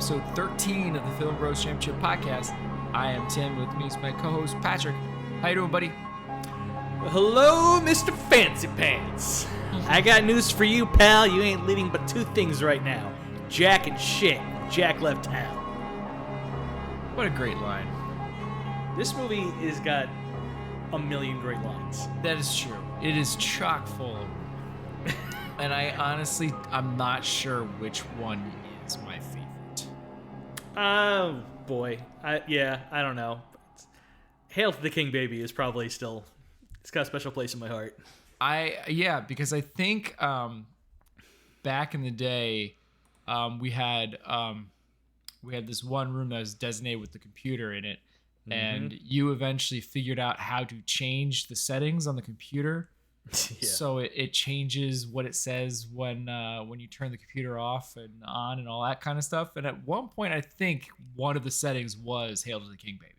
episode 13 of the Film Bros Championship Podcast. I am Tim. With me is my co-host Patrick. How you doing, buddy? Well, hello, Mr. Fancy Pants. I got news for you, pal. You ain't leading but two things right now. Jack and shit. Jack left town. What a great line. This movie has got a million great lines. That is true. It is chock full of them. And I'm not sure which one is my favorite. Oh, boy. I don't know. Hail to the King Baby is probably still... It's got a special place in my heart. Because I think back in the day, we had this one room that was designated with the computer in it, and you eventually figured out how to change the settings on the computer. Yeah. So it changes what it says when you turn the computer off and on and all that kind of stuff. And at one point, I think one of the settings was "Hail to the King, Baby."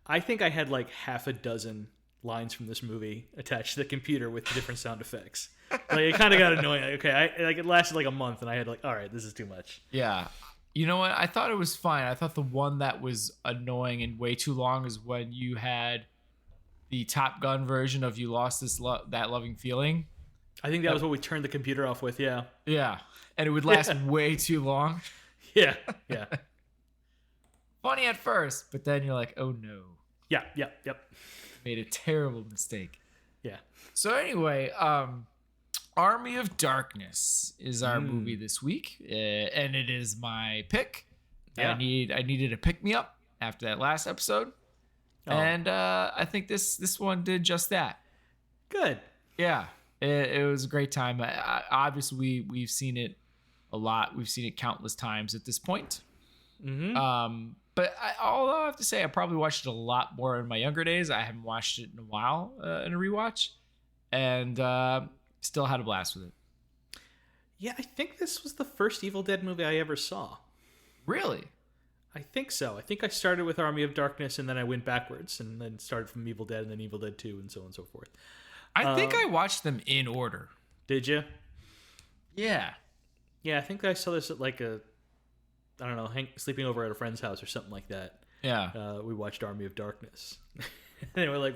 I think I had like half a dozen lines from this movie attached to the computer with different sound effects. Like it kind of got annoying. Okay, it lasted like a month, and I had like, all right, this is too much. Yeah. You know what? I thought it was fine. I thought the one that was annoying and way too long is when you had the Top Gun version of "You Lost That Loving Feeling." I think that was what we turned the computer off with, yeah. Yeah. And it would last way too long. Yeah. Funny at first, but then you're like, oh no. Yep. Made a terrible mistake. Yeah. So anyway, Army of Darkness is our movie this week, and it is my pick. Yeah. I needed a pick-me-up after that last episode. Oh. And I think this one did just that. Good. Yeah, it was a great time. Obviously, we've seen it a lot. We've seen it countless times at this point. But although I have to say, I probably watched it a lot more in my younger days. I haven't watched it in a while in a rewatch. And still had a blast with it. Yeah, I think this was the first Evil Dead movie I ever saw. Really? I think so. I think I started with Army of Darkness, and then I went backwards, and then started from Evil Dead, and then Evil Dead 2, and so on and so forth. I think I watched them in order. Did you? Yeah. Yeah, I think I saw this at like sleeping over at a friend's house or something like that. Yeah. We watched Army of Darkness. And we're like,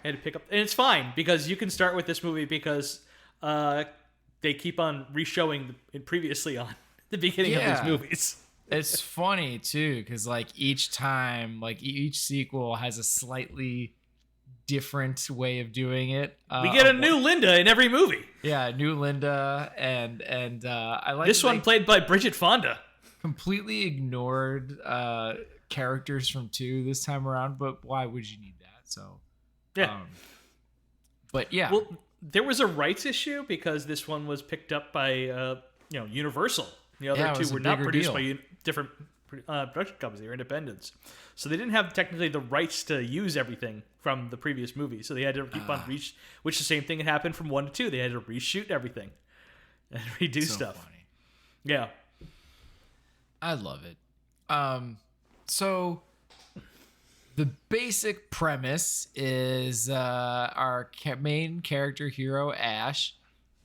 I had to pick up... And it's fine, because you can start with this movie because they keep on re-showing it previously on the beginning of these movies. It's funny too, because like each time, like each sequel has a slightly different way of doing it. We get a new Linda in every movie. Yeah, new Linda, and I like this one played by Bridget Fonda. Completely ignored characters from 2 this time around, but why would you need that? So yeah, but yeah. Well, there was a rights issue because this one was picked up by Universal. The other 2 were not produced by different production companies. They were independents. So they didn't have technically the rights to use everything from the previous movie. So they had to keep on which the same thing had happened from 1 to 2. They had to reshoot everything and redo stuff. Funny. Yeah. I love it. So the basic premise is our main character hero, Ash,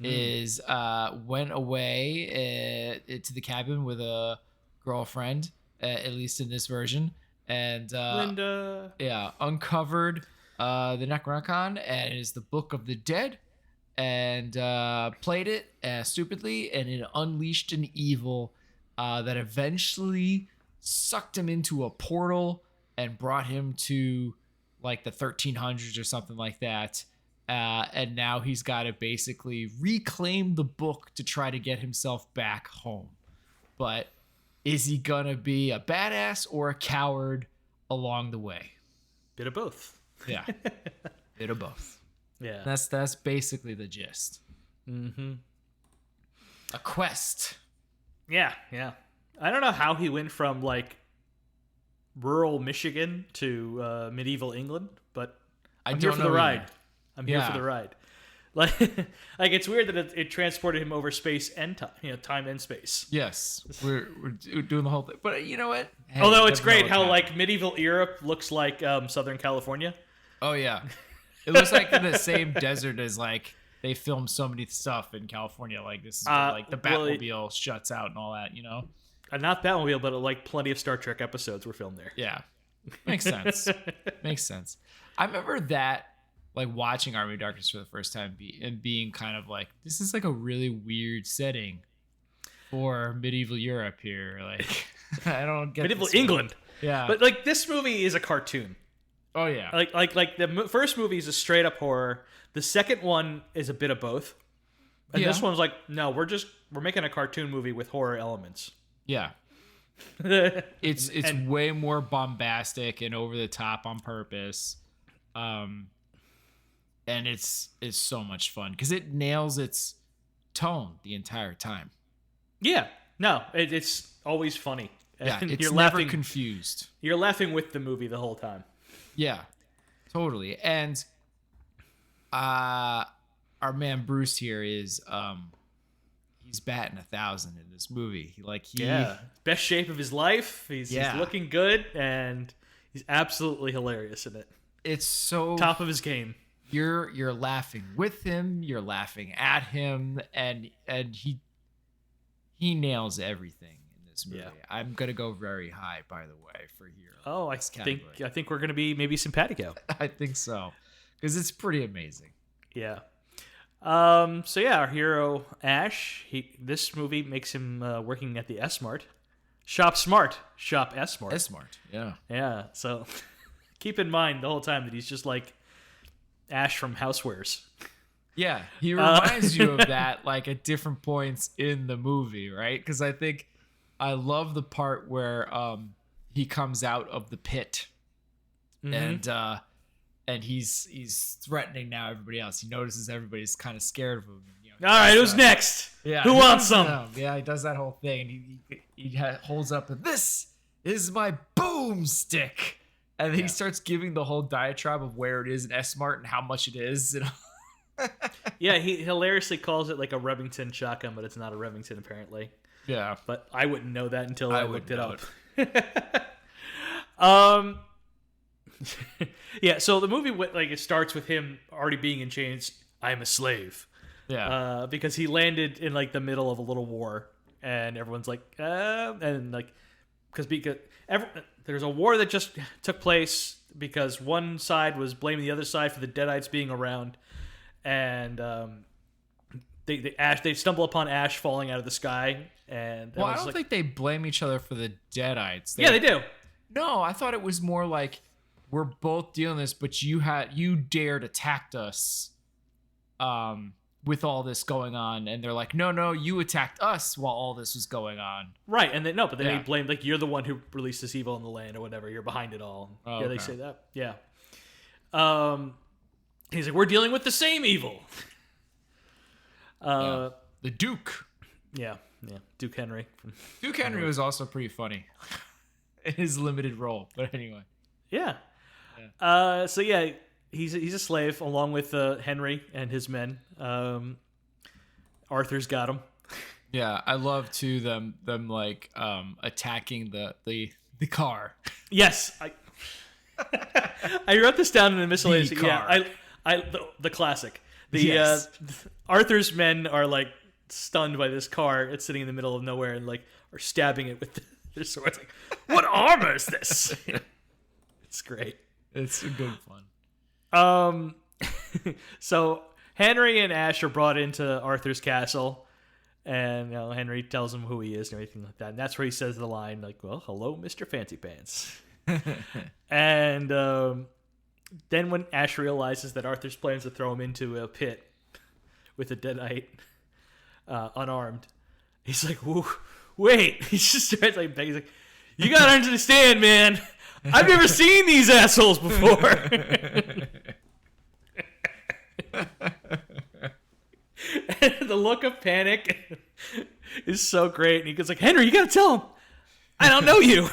is went away to the cabin with a girlfriend, at least in this version, and Linda, uncovered the Necronomicon, and it is the Book of the Dead, and played it stupidly, and it unleashed an evil that eventually sucked him into a portal and brought him to like the 1300s or something like that. And now he's got to basically reclaim the book to try to get himself back home. But is he going to be a badass or a coward along the way? Bit of both. Yeah. Bit of both. Yeah. That's basically the gist. Mm-hmm. A quest. Yeah. I don't know how he went from like rural Michigan to medieval England, but I'm here for the ride. I'm here for the ride. Like it's weird that it transported him over space and time, time and space. Yes, we're doing the whole thing. But you know what? Hey, although it's great how like medieval Europe looks like Southern California. Oh yeah, it looks like in the same desert as like they filmed so many stuff in California. Like this is like the Batmobile shuts out and all that. You know. Not Batmobile, but like plenty of Star Trek episodes were filmed there. Yeah, makes sense. Makes sense. I remember that, like watching Army of Darkness for the first time and being kind of like, this is like a really weird setting for medieval Europe here. Like, I don't get medieval England. Yeah, but like this movie is a cartoon. Oh yeah. Like the first movie is a straight up horror. The second one is a bit of both. And this one's like, no, we're making a cartoon movie with horror elements. Yeah. It's way more bombastic and over the top on purpose. And it's so much fun because it nails its tone the entire time. Yeah. No, it's always funny. Yeah, it's you're never confused. You're laughing with the movie the whole time. Yeah, totally. And our man Bruce here is he's batting 1,000 in this movie. Best shape of his life. He's looking good, and he's absolutely hilarious in it. It's so top of his game. You're laughing with him, you're laughing at him, and he nails everything in this movie. Yeah. I'm gonna go very high, by the way, for hero. Oh, I think we're gonna be maybe simpatico. I think so, because it's pretty amazing. Yeah. So yeah, our hero Ash. This movie makes him working at the S-Mart. Shop smart, shop S-Mart. S-Mart. Yeah. Yeah. So keep in mind the whole time that he's just like Ash from Housewares. Yeah, he reminds you of that like at different points in the movie, right? Because I love the part where he comes out of the pit, mm-hmm. and he's threatening now everybody else. He notices everybody's kind of scared of him. All right, who's next? Yeah, who wants some? Yeah, he does that whole thing. He holds up, this is my boomstick. And then he starts giving the whole diatribe of where it is in S-Mart and how much it is. Yeah, he hilariously calls it like a Remington shotgun, but it's not a Remington apparently. Yeah. But I wouldn't know that until I looked it up. Yeah, so the movie it starts with him already being in chains. I'm a slave. Yeah. Because he landed in like the middle of a little war, and everyone's like, and like, because there's a war that just took place because one side was blaming the other side for the Deadites being around, and they stumble upon Ash falling out of the sky, and I don't think they blame each other for the Deadites. They do. No, I thought it was more like we're both dealing this, but you dared attacked us, with all this going on, and they're like, no, you attacked us while all this was going on. Right, and but then they blame like you're the one who released this evil in the land or whatever. You're behind it all. Oh, yeah, they say that. Yeah. He's like, we're dealing with the same evil. The Duke. Yeah, Duke Henry. Duke Henry was also pretty funny in his limited role, but anyway. Yeah. So yeah. He's a slave along with Henry and his men. Arthur's got him. Yeah, I love too them like attacking the car. Yes, I wrote this down in the miscellaneous. Yeah, the classic. Arthur's men are like stunned by this car. It's sitting in the middle of nowhere and like are stabbing it with their swords. Like, what armor is this? It's great. It's good fun. So Henry and Ash are brought into Arthur's castle, and Henry tells him who he is and everything like that. And that's where he says the line like, "Well, hello, Mr. Fancy Pants." And then when Ash realizes that Arthur's plans to throw him into a pit with a deadite, unarmed, he's like, "Wait!" He just starts like begging. He's like, "You gotta understand, man. I've never seen these assholes before." And the look of panic is so great. And he goes like, "Henry, you gotta tell him. I don't know you."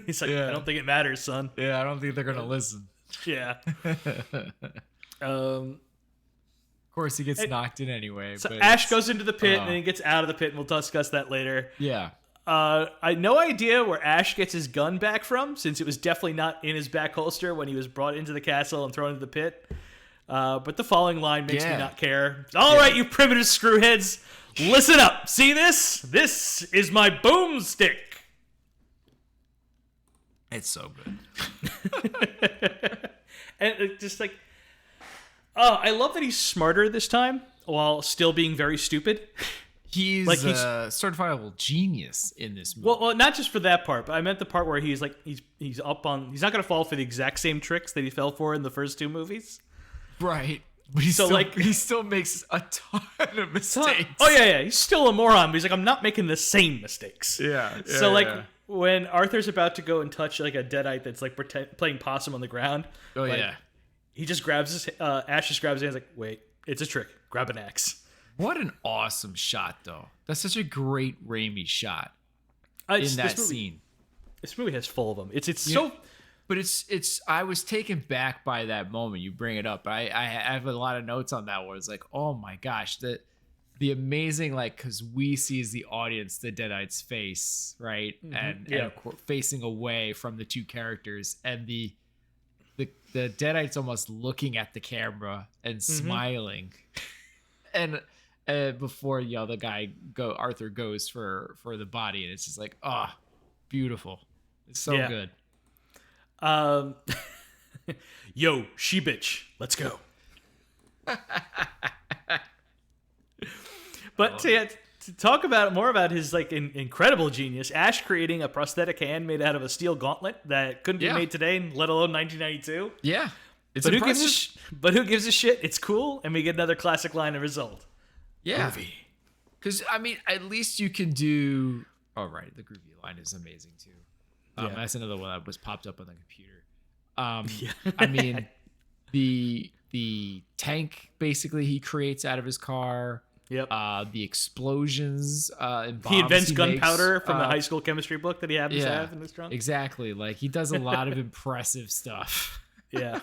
He's like, "I don't think it matters, son." Yeah, I don't think they're gonna listen. Yeah. Of course, he gets knocked in anyway. So Ash goes into the pit, and then he gets out of the pit, and we'll discuss that later. Yeah. I had no idea where Ash gets his gun back from, since it was definitely not in his back holster when he was brought into the castle and thrown into the pit. But the following line makes me not care. All right, you primitive screwheads, listen up. See this? This is my boomstick. It's so good. And just like, oh, I love that he's smarter this time while still being very stupid. He's a certifiable genius in this movie. Well, not just for that part, but I meant the part where he's like he's up on. He's not going to fall for the exact same tricks that he fell for in the first two movies. Right. But he still makes a ton of mistakes. Oh yeah. He's still a moron, but he's like, I'm not making the same mistakes. Yeah. When Arthur's about to go and touch like a deadite that's like playing possum on the ground. Oh yeah. He just grabs his Ash just grabs his hands like, wait, it's a trick. Grab an axe. What an awesome shot, though. That's such a great Raimi shot in that scene. This movie has full of them. But it's. I was taken back by that moment. You bring it up. I have a lot of notes on that where it's like, oh my gosh, the amazing, like, because we see as the audience the Deadite's face, right, and facing away from the two characters, and the Deadite's almost looking at the camera and smiling, and before Arthur goes for the body, and it's just like, beautiful. It's so good. Yo, she bitch, let's go. But to talk more about his like incredible genius, Ash creating a prosthetic hand made out of a steel gauntlet that couldn't be made today, let alone 1992. Yeah, but who gives a shit? It's cool, and we get another classic line of result. Yeah, movie. Because I mean, at least you can do. Oh right, the groovy line is amazing too. That's another one that was popped up on the computer. I mean, the tank basically he creates out of his car. Yep. The explosions and bombs he invents gunpowder from the high school chemistry book that he happens to have in his trunk. Exactly. Like he does a lot of impressive stuff. Yeah.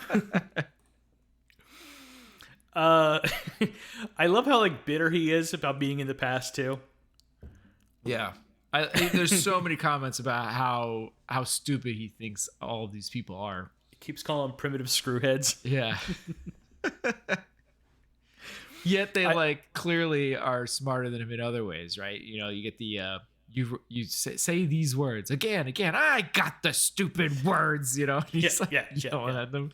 I love how like bitter he is about being in the past too. Yeah. There's so many comments about how stupid he thinks all of these people are. He keeps calling them primitive screwheads. Yeah. Yet they like clearly are smarter than him in other ways, right? You know, you get the you say these words again. I got the stupid words, you know. He's yelling at them,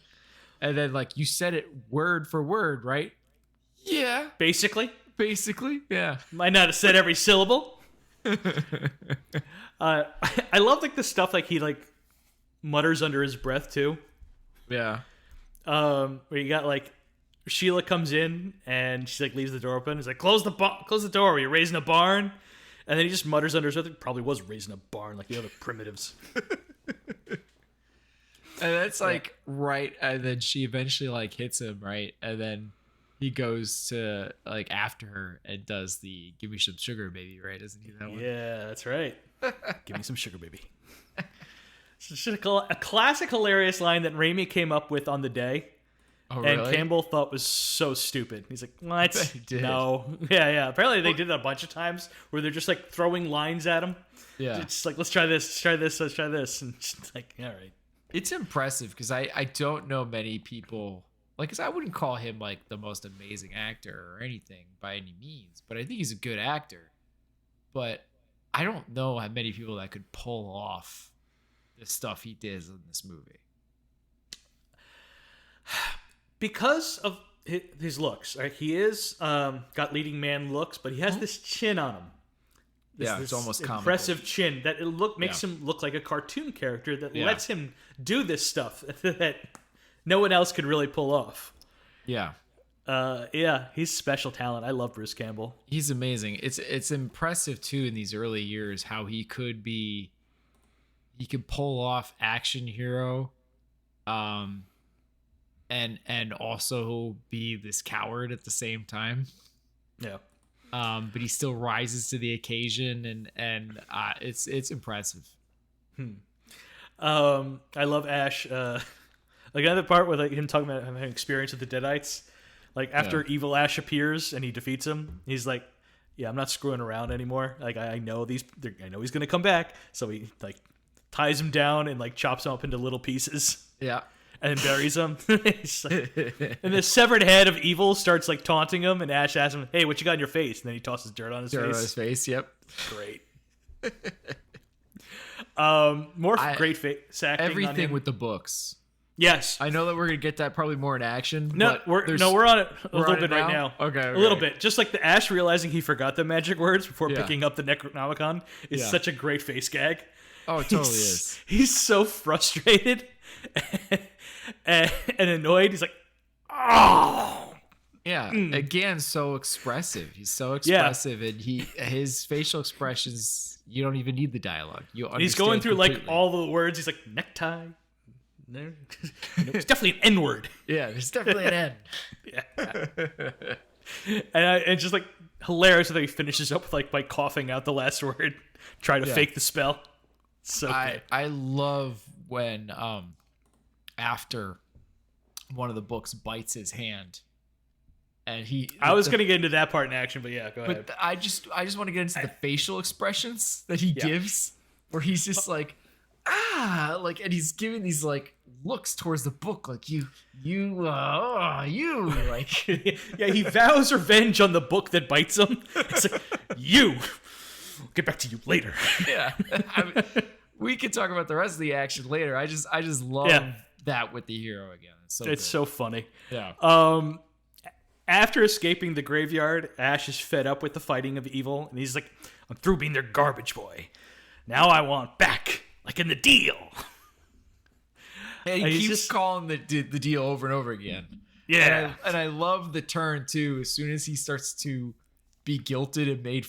and then like you said it word for word, right? Yeah, basically, yeah. Might not have said every syllable. I love like the stuff like he like mutters under his breath too. Yeah. Where you got like. Sheila comes in and she like leaves the door open. He's like, close the door. Are you raising a barn? And then he just mutters under his breath. Probably was raising a barn like the other primitives. And that's like right. And then she eventually like hits him, right? And then he goes to like after her and does the "Give me some sugar, baby," right? Isn't he that one? Yeah, that's right. Give me some sugar, baby. It's just a classic, hilarious line that Raimi came up with on the day. Oh, really? And Campbell thought was so stupid. He's like, what? No. Yeah. Apparently they did it a bunch of times where they're just like throwing lines at him. Yeah. It's like, let's try this. And just like, all right. It's impressive because I don't know many people, like, because I wouldn't call him like the most amazing actor or anything by any means, but I think he's a good actor. But I don't know how many people that could pull off the stuff he did in this movie. Because of his looks, right? He is got leading man looks, but he has this chin on him. It's almost impressive comical. Chin that makes him look like a cartoon character that lets him do this stuff that no one else could really pull off. Yeah. He's special talent. I love Bruce Campbell. He's amazing. It's impressive too in these early years how he could pull off action hero. And also be this coward at the same time. Yeah. But he still rises to the occasion and it's impressive. I love Ash. Like another part with like him talking about having experience with the Deadites. Like after evil Ash appears and he defeats him, he's like, yeah, I'm not screwing around anymore. Like I know he's going to come back. So he like ties him down and like chops him up into little pieces. Yeah. And then buries him. Like, and the severed head of evil starts like taunting him, and Ash asks him, "Hey, what you got in your face?" And then he tosses dirt on his face. Dirt on his face. Yep. Great. Great face acting. Everything with the books. Yes, I know that we're gonna get that probably more in action. No, but we're on it a little bit right now. Okay, a little bit. Just like the Ash realizing he forgot the magic words before Yeah. picking up the Necronomicon is such a great face gag. Oh, it totally is. He's so frustrated and annoyed. He's like, oh. Yeah, again, so expressive. He's so expressive, and his facial expressions. You don't even need the dialogue. You understand. He's going through completely. like all the words. He's like necktie. It's definitely an N word. Yeah, there's definitely an N. Yeah. And it's just like hilarious that he finishes up with by coughing out the last word, trying to fake the spell. So good. I love when after one of the books bites his hand, and I was gonna get into that part in action, but yeah, go ahead. But I just want to get into the facial expressions that he gives, where he's just like, and he's giving these like looks towards the book, like you like. Yeah, he vows revenge on the book that bites him. It's like, I'll get back to you later. Yeah, we can talk about the rest of the action later. I just love that with the hero again. It's so funny. Yeah. After escaping the graveyard, Ash is fed up with the fighting of evil, and he's like, I'm through being their garbage boy. Now I want back, like in the deal. And he keeps just calling the deal over and over again. Yeah. And I love the turn, too. As soon as he starts to be guilted and made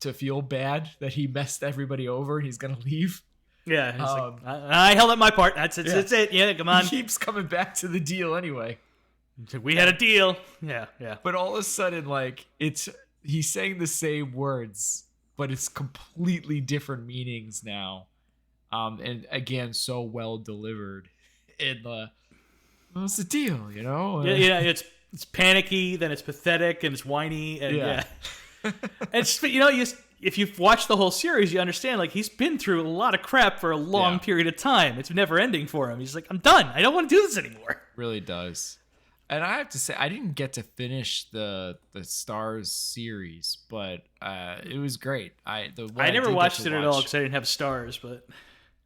to feel bad that he messed everybody over and he's going to leave. Yeah. Like, I held up my part. That's it. Yeah, come on. He keeps coming back to the deal anyway. We had a deal. Yeah. But all of a sudden, like, he's saying the same words, but it's completely different meanings now. And again, so well delivered. What's the deal, you know? Yeah, it's panicky, then it's pathetic, and it's whiny, and if you've watched the whole series, you understand, like, he's been through a lot of crap for a long period of time. It's never ending for him. He's like, I'm done. I don't want to do this anymore. Really does. And I have to say, I didn't get to finish the Stars series, but it was great. I never watched it at all because I didn't have Stars, but...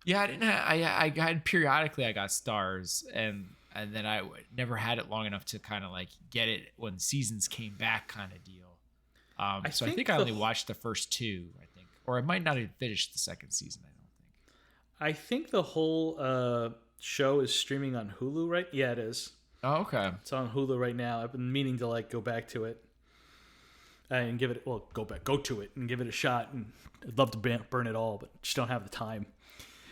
Yeah, I didn't have. I got periodically. I got Stars, and then I never had it long enough to kind of like get it when seasons came back, kind of deal. I think I only watched the first two. I think, or I might not have finished the second season. I don't think. I think the whole show is streaming on Hulu, right? Yeah, it is. Oh, okay. It's on Hulu right now. I've been meaning to like go back to it and give it. Well, go to it and give it a shot. And I'd love to burn it all, but just don't have the time.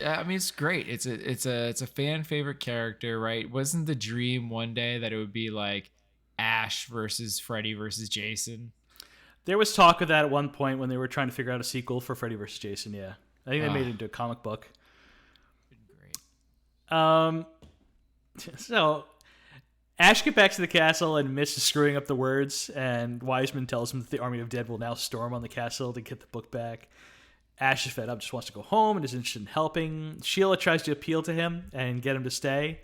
Yeah, I mean, it's great. It's a fan favorite character, right? Wasn't the dream one day that it would be like Ash versus Freddy versus Jason? There was talk of that at one point when they were trying to figure out a sequel for Freddy versus Jason. Yeah, I think they made it into a comic book. Great. So Ash gets back to the castle and admits to screwing up the words, and Wiseman tells him that the army of dead will now storm on the castle to get the book back. Ash is fed up, just wants to go home, and is interested in helping. Sheila tries to appeal to him and get him to stay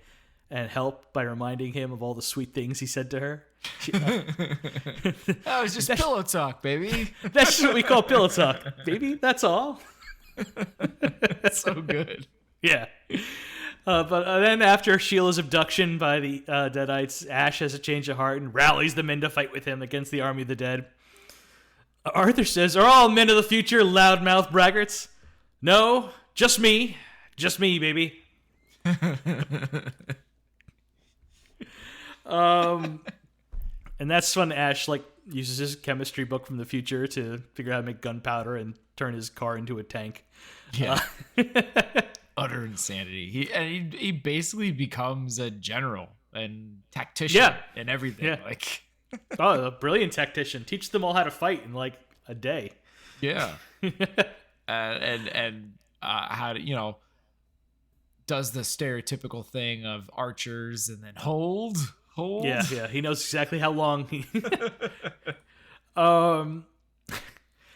and help by reminding him of all the sweet things he said to her. That was just pillow talk, baby. That's just what we call pillow talk, baby. That's all. That's so good. Yeah. But then after Sheila's abduction by the Deadites, Ash has a change of heart and rallies the men to fight with him against the army of the dead. Arthur says, "Are all men of the future loudmouth braggarts?" "No, just me. Just me, baby." And that's when Ash uses his chemistry book from the future to figure out how to make gunpowder and turn his car into a tank. Yeah. Utter insanity. He basically becomes a general and tactician and everything. Yeah. Oh, a brilliant tactician. Teach them all how to fight in a day. Yeah. and how to, does the stereotypical thing of archers and then hold. Yeah. He knows exactly how long he.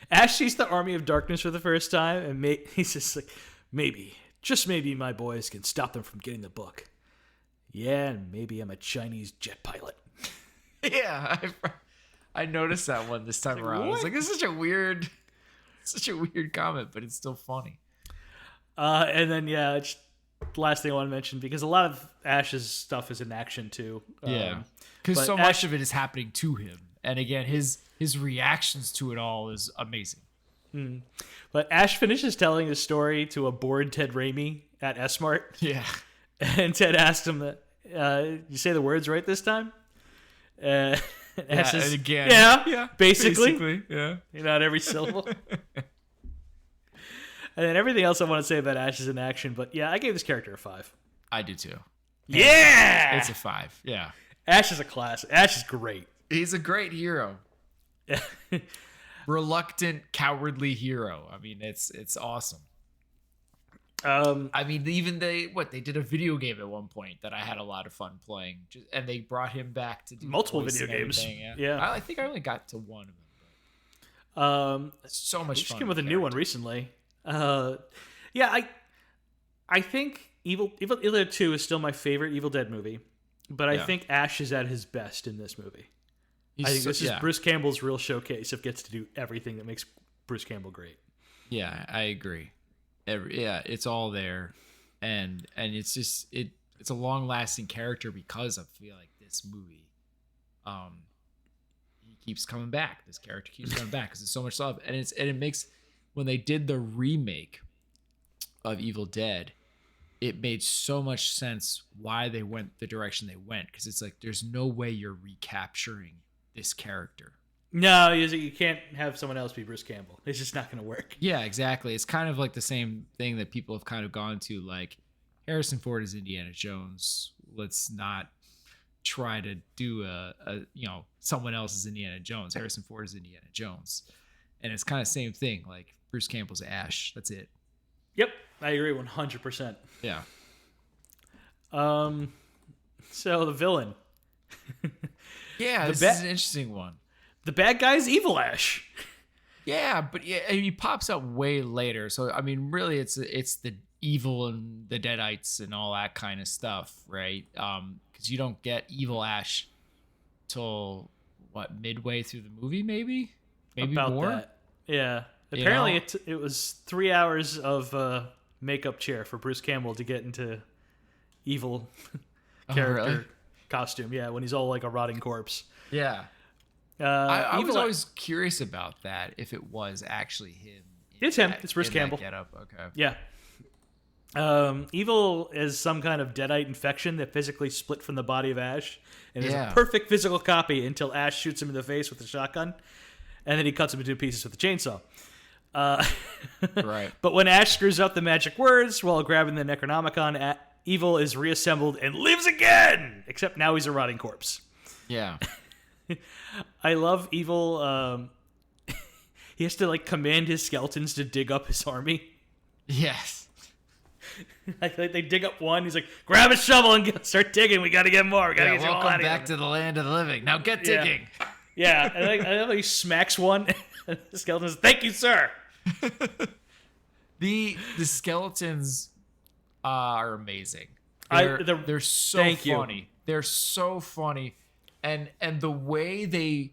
Ash sees the army of darkness for the first time, and he's just like, maybe, just maybe, my boys can stop them from getting the book. Yeah, and maybe I'm a Chinese jet pilot. Yeah, I noticed that one this time around. I was like, "This is such a weird comment, but it's still funny." And then it's the last thing I want to mention, because a lot of Ash's stuff is in action too. Yeah, because so much of it is happening to him, and again, his reactions to it all is amazing. But Ash finishes telling his story to a bored Ted Raimi at S-Mart. Yeah, and Ted asked him that, "You say the words right this time?" Ash says, and again, yeah, basically, yeah, not every syllable. And then everything else I want to say about Ash is in action, but yeah, I gave this character a 5. I did too. Yeah! It's a 5. Yeah. Ash is a class. Ash is great. He's a great hero. Reluctant, cowardly hero. I mean, it's awesome. I mean, even they did a video game at one point that I had a lot of fun playing, and they brought him back to do multiple video games. Yeah. I think I only got to one of them. So much fun. Just came with a new one recently. I think Evil Dead 2 is still my favorite Evil Dead movie, but I think Ash is at his best in this movie. I think this is Bruce Campbell's real showcase of gets to do everything that makes Bruce Campbell great. Yeah, I agree. It's all there, and it's just it's a long lasting character because I feel like this movie, he keeps coming back. This character keeps coming back because there's so much love, and it makes. When they did the remake of Evil Dead, it made so much sense why they went the direction they went, because it's like there's no way you're recapturing this character. No, you can't have someone else be Bruce Campbell. It's just not going to work. Yeah, exactly. It's kind of like the same thing that people have kind of gone to, like Harrison Ford is Indiana Jones. Let's not try to do someone else is Indiana Jones. Harrison Ford is Indiana Jones. And it's kind of the same thing, like Bruce Campbell's Ash. That's it. Yep, I agree 100%. Yeah. So the villain. This is an interesting one. The bad guy's Evil Ash. Yeah, but he pops up way later. So I mean, really, it's the evil and the Deadites and all that kind of stuff, right? Because you don't get Evil Ash till midway through the movie, maybe about more. That. Yeah. Apparently, it was 3 hours of makeup chair for Bruce Campbell to get into evil character costume. Yeah, when he's all like a rotting corpse. Yeah. I was always curious about that, if it was actually him. It's him. It's Bruce Campbell. Okay. Yeah. Evil is some kind of Deadite infection that physically split from the body of Ash and is a perfect physical copy until Ash shoots him in the face with a shotgun, and then he cuts him into pieces with a chainsaw. Right. But when Ash screws up the magic words while grabbing the Necronomicon, Evil is reassembled and lives again, except now he's a rotting corpse. Yeah. I love Evil. He has to command his skeletons to dig up his army. Yes. They dig up one. He's like, grab a shovel and start digging. We got to get more. We got to get you all out of here. Welcome back to the land of the living. Now get digging. Yeah. I love how he smacks one. And the skeleton says, thank you, sir. The skeletons are amazing. They're so funny. They're so funny. And the way they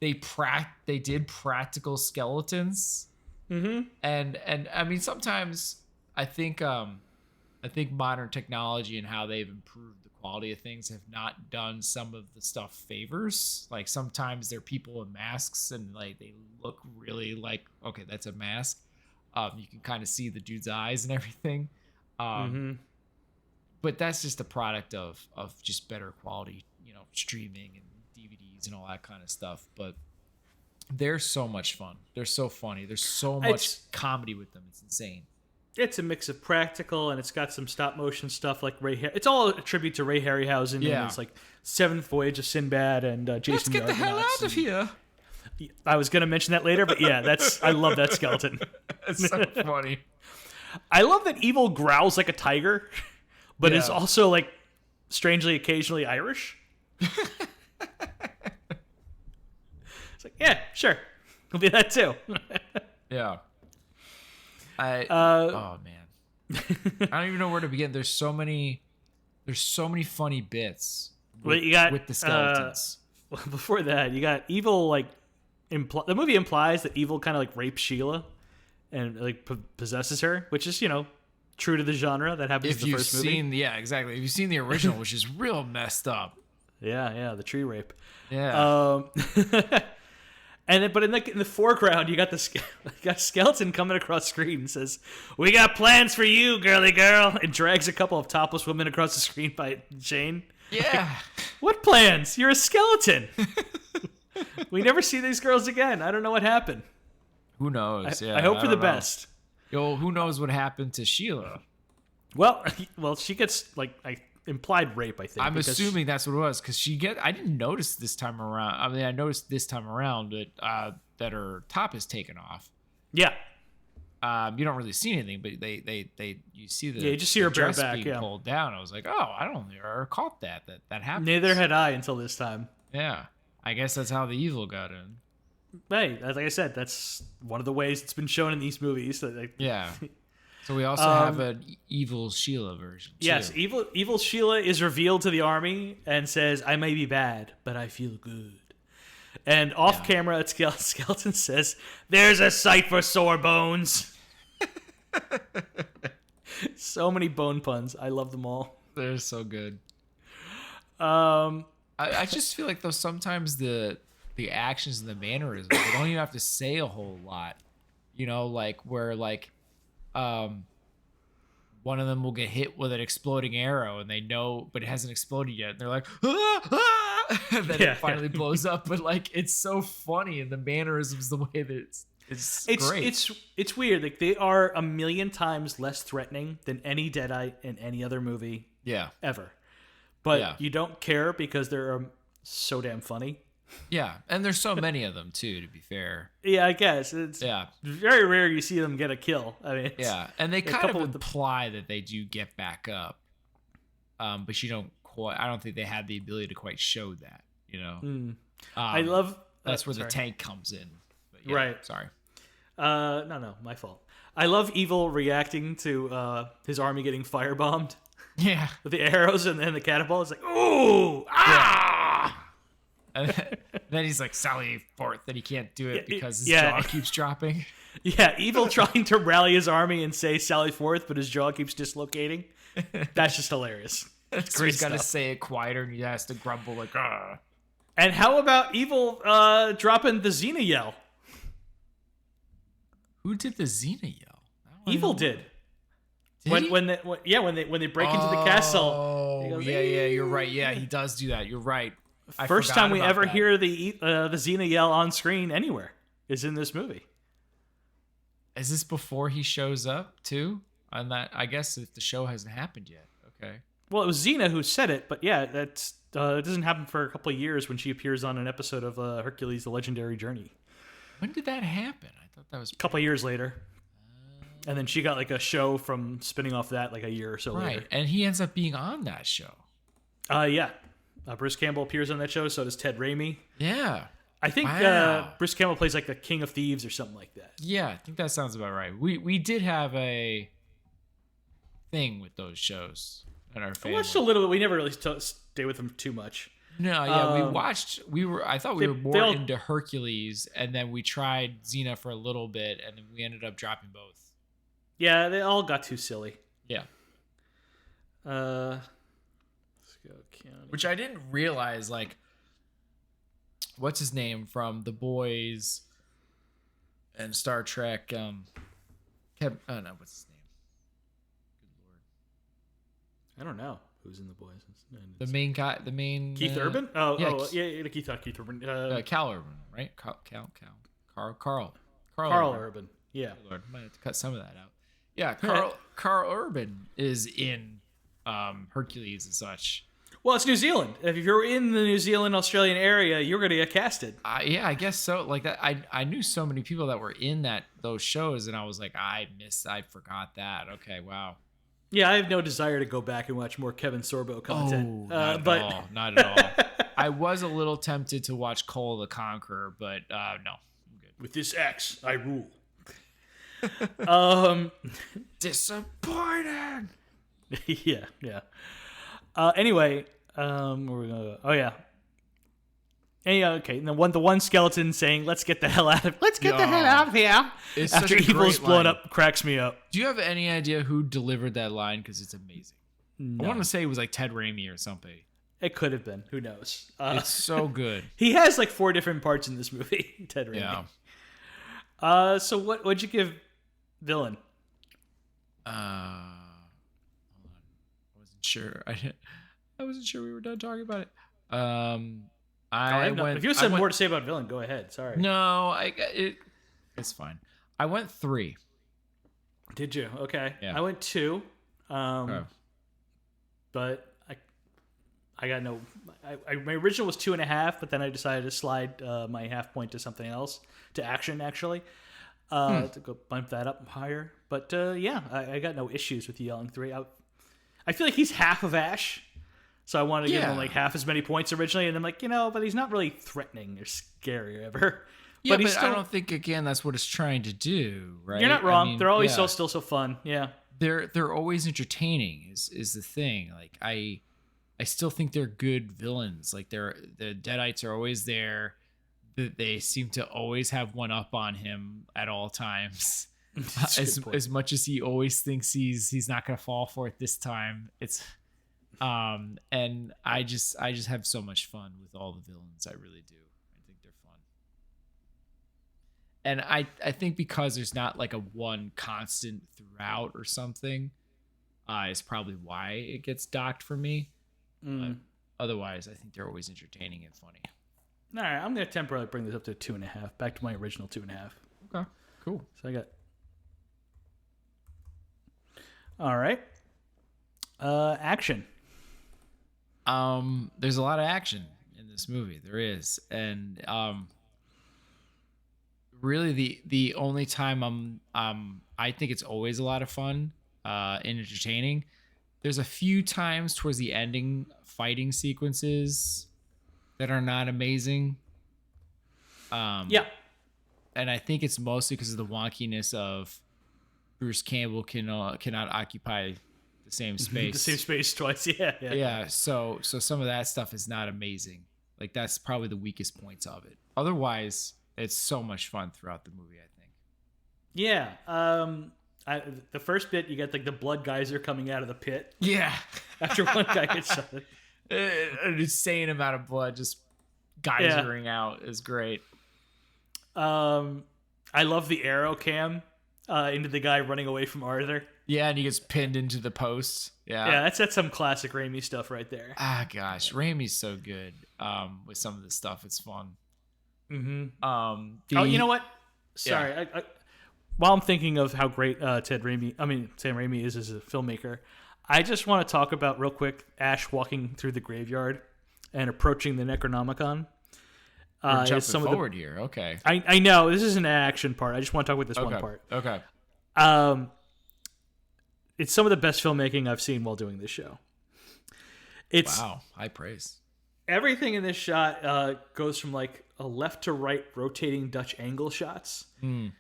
did practical skeletons. Mm-hmm. And I mean, sometimes I think modern technology and how they've improved the quality of things have not done some of the stuff favors. Like sometimes they're people in masks and they look really like, okay, that's a mask. You can kind of see the dude's eyes and everything. But that's just a product of just better quality, streaming and DVDs and all that kind of stuff. But they're so much fun. They're so funny. There's so much comedy with them. It's insane. It's a mix of practical and it's got some stop motion stuff like Ray. It's all a tribute to Ray Harryhausen. Yeah. And it's like Seventh Voyage of Sinbad and Jason. Let's get the hell out of here. I was going to mention that later, but yeah, I love that skeleton. It's so funny. I love that Evil growls like a tiger, but is also strangely occasionally Irish. It's like, yeah, sure, we'll be that too. Yeah. Oh man, I don't even know where to begin. There's so many funny bits with the skeletons. Before that, you got Evil. The movie implies that Evil kind of rapes Sheila and possesses her, which is true to the genre that happens in the first movie. Yeah, exactly. If you've seen the original, which is real messed up. Yeah, the tree rape. Yeah. But in the foreground, you got skeleton coming across screen and says, "We got plans for you, girly girl," and drags a couple of topless women across the screen by chain. Yeah. Like, what plans? You're a skeleton. We never see these girls again. I don't know what happened. Who knows? I hope for the best. Yo, who knows what happened to Sheila? Well, she gets implied rape, I think. I'm assuming that's what it was because I didn't notice this time around. I mean, I noticed this time around that her top is taken off. Yeah. You don't really see anything, but you see you just see her bare back being pulled down. I was like, oh, I don't ever caught that happened. Neither had I until this time. Yeah, I guess that's how the evil got in. Hey, like I said, that's one of the ways it's been shown in these movies. Yeah. So we also have an evil Sheila version. Too. Yes, evil Sheila is revealed to the army and says, "I may be bad, but I feel good." And off camera, Skeleton says, "There's a sight for sore bones." So many bone puns. I love them all. They're so good. I just feel like though sometimes the actions and the mannerisms, they don't even have to say a whole lot. You know, like where one of them will get hit with an exploding arrow and they know, but it hasn't exploded yet. And they're like, ah, ah! And then it finally blows up. But it's so funny, and the mannerisms, the way that it's great. It's weird. Like they are a million times less threatening than any Deadite in any other movie. Yeah. Ever. But you don't care because they're so damn funny. Yeah, and there's so many of them too, to be fair. Yeah, I guess it's very rare you see them get a kill. I mean, and they kind of imply that they do get back up, but you don't quite. I don't think they have the ability to quite show that. You know, I love that's where the tank comes in. But right. Sorry. No, my fault. I love Evil reacting to his army getting firebombed. Yeah, with the arrows and then the catapult. It's like, ooh, ah. And then he's like, Sally forth, and he can't do it because his jaw keeps dropping. Yeah, Evil trying to rally his army and say Sally forth, but his jaw keeps dislocating. That's just hilarious. That's great. He's got to say it quieter, and he has to grumble like, ah. And how about Evil dropping the Xena yell? Who did the Xena yell? Evil did. When they break into the castle. Oh, yeah, you're right. Yeah, he does do that. You're right. First time we ever hear the Xena yell on screen anywhere is in this movie. Is this before he shows up too? On that, I guess if the show hasn't happened yet. Okay. Well, it was Xena who said it, but yeah, that's it doesn't happen for a couple of years when she appears on an episode of Hercules: The Legendary Journey. When did that happen? I thought that was a couple of years later. And then she got like a show from spinning off that like a year or so later. Right, and he ends up being on that show. Yeah. Bruce Campbell appears on that show, so does Ted Raimi. Yeah. I think Bruce Campbell plays like the King of Thieves or something like that. Yeah, I think that sounds about right. We did have a thing with those shows in our family. I watched a little bit. We never really stayed with them too much. No, yeah, I thought we were more into Hercules, and then we tried Xena for a little bit, and then we ended up dropping both. Yeah, they all got too silly. Yeah. Let's go County. Which I didn't realize, like, what's his name from The Boys and Star Trek? What's his name? Good Lord. I don't know who's in The Boys. The main guy, Keith Urban? Yeah, Keith Urban. Cal Urban, right? Carl Urban. Yeah. Good Lord, might have to cut some of that out. Yeah, Carl Urban is in Hercules and such. Well, it's New Zealand. If you're in the New Zealand, Australian area, you're going to get casted. Yeah, I guess so. Like that, I knew so many people that were in those shows, and I was like, I forgot that. Okay, wow. Yeah, I have no desire to go back and watch more Kevin Sorbo content. Not at all. I was a little tempted to watch Cole the Conqueror, but no, I'm good. With this axe, I rule. Disappointed. Yeah. Anyway, where we gonna go? Oh yeah. Hey, okay, and the one skeleton saying, "Let's get the hell out of here." It's After such a Evil's great blown line. up, cracks me up. Do you have any idea who delivered that line? Because it's amazing. No. I want to say it was like Ted Raimi or something. It could have been. Who knows? It's so good. He has like 4 different parts in this movie, Ted Raimi. Yeah. So what'd you give Villain? Hold on. I wasn't sure. I wasn't sure we were done talking about it. If you have more to say about Villain, go ahead. Sorry. No, it's fine. I went 3. Did you? Okay. Yeah. I went 2. Okay. But I got no. My original was 2.5, but then I decided to slide my half point to something else, to action actually, to go bump that up higher. But yeah, I got no issues with yelling 3. I feel like he's half of Ash, so I wanted to give him like half as many points originally, and I'm like, but he's not really threatening or scary ever. Yeah, but I don't think again that's what it's trying to do, right? You're not wrong. I mean, they're always still so fun. Yeah. They're always entertaining is the thing. Like I still think they're good villains. Like the Deadites are always there. They seem to always have one up on him at all times. As much as he always thinks he's not gonna fall for it this time. It's and I just have so much fun with all the villains. I really do. I think they're fun. And I think because there's not like a one constant throughout or something, is probably why it gets docked for me. But otherwise, I think they're always entertaining and funny. All right, I'm going to temporarily bring this up to 2.5, back to my original 2.5. Okay, cool. So I got... All right. Action. There's a lot of action in this movie. There is. And really the only time I think it's always a lot of fun and entertaining. There's a few times towards the ending fighting sequences that are not amazing. Yeah. And I think it's mostly because of the wonkiness of Bruce Campbell cannot occupy the same space. The same space twice. Yeah. Yeah. So some of that stuff is not amazing. Like that's probably the weakest points of it. Otherwise, it's so much fun throughout the movie, I think. Yeah. The first bit, you get like the blood geyser coming out of the pit. Yeah. After one guy gets shot. An insane amount of blood just geysering out is great. I love the arrow cam into the guy running away from Arthur. Yeah, and he gets pinned into the post. Yeah, that's some classic Raimi stuff right there. Ah, gosh, Raimi's so good with some of this stuff. It's fun. Mm-hmm. You know what? Sorry. Yeah. While I'm thinking of how great Sam Raimi is as a filmmaker, I just want to talk about real quick Ash walking through the graveyard and approaching the Necronomicon. We're jumping forward here. Okay. I know this is an action part. I just want to talk about this one part. Okay. It's some of the best filmmaking I've seen while doing this show. Wow, high praise. Everything in this shot goes from like a left to right rotating Dutch angle shots. He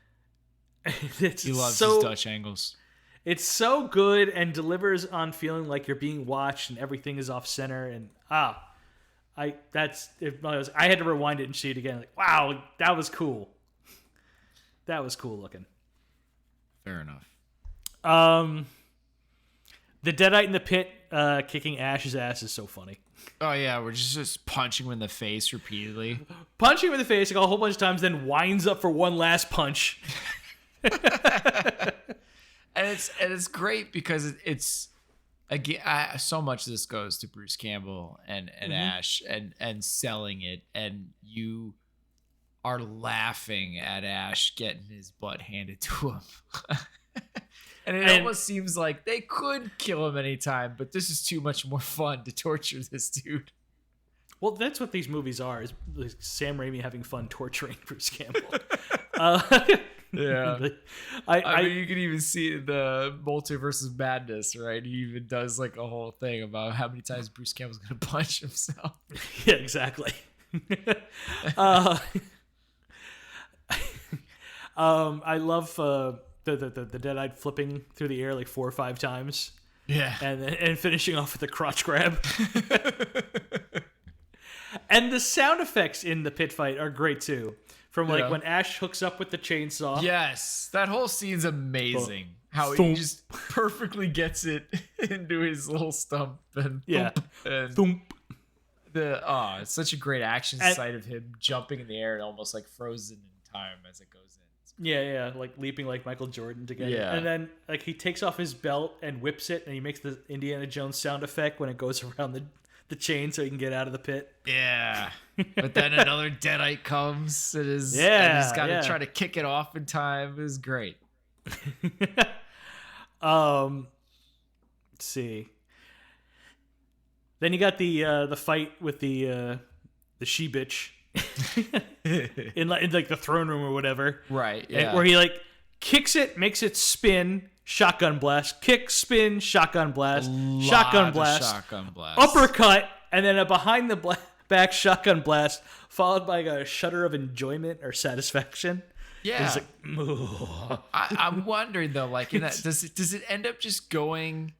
loves his Dutch angles. It's so good and delivers on feeling like you're being watched and everything is off center. And I had to rewind it and see it again. Like, wow, that was cool. That was cool looking. Fair enough. The Deadite in the pit kicking Ash's ass is so funny. Oh yeah, we're just punching him in the face repeatedly. Punching him in the face like a whole bunch of times, then winds up for one last punch. and it's great because it's again so much of this goes to Bruce Campbell and Ash and selling it, and you are laughing at Ash getting his butt handed to him. And it almost seems like they could kill him anytime, but this is too much more fun to torture this dude. Well, that's what these movies are, is Sam Raimi having fun torturing Bruce Campbell. Yeah. I mean, you can even see the Multiverse of Madness, right? He even does like a whole thing about how many times Bruce Campbell's going to punch himself. Yeah, exactly. I love the Deadite flipping through the air like 4 or 5 times. Yeah. And finishing off with a crotch grab. And the sound effects in the pit fight are great too. From like when Ash hooks up with the chainsaw. Yes, that whole scene's amazing. How he just perfectly gets it into his little stump and thump. It's such a great action sight of him jumping in the air and almost like frozen in time as it goes in. Yeah, like leaping like Michael Jordan together. Yeah. And then like he takes off his belt and whips it, and he makes the Indiana Jones sound effect when it goes around the chain so he can get out of the pit. Yeah. But then another Deadite comes and he's got to try to kick it off in time. It was great. Let's see. Then you got the fight with the she bitch in like the throne room or whatever. Right. Yeah. Where he like kicks it, makes it spin, shotgun blast, kick, spin, shotgun blast, shotgun blast, uppercut, and then a behind the back shotgun blast, followed by a shudder of enjoyment or satisfaction. Yeah. It's like, I'm wondering though, like, does it end up just going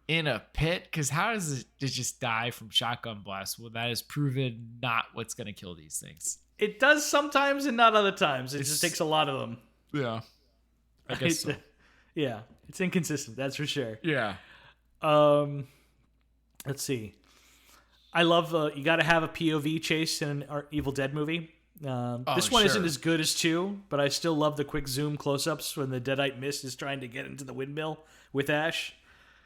in a pit? Because how does it just die from shotgun blast? Well, that is proven not what's going to kill these things. It does sometimes and not other times. It just takes a lot of them. Yeah. I guess so. Yeah. It's inconsistent, that's for sure. Yeah. Let's see. I love you got to have a POV chase in an Evil Dead movie. This one isn't as good as 2, but I still love the quick zoom close-ups when the Deadite Mist is trying to get into the windmill with Ash.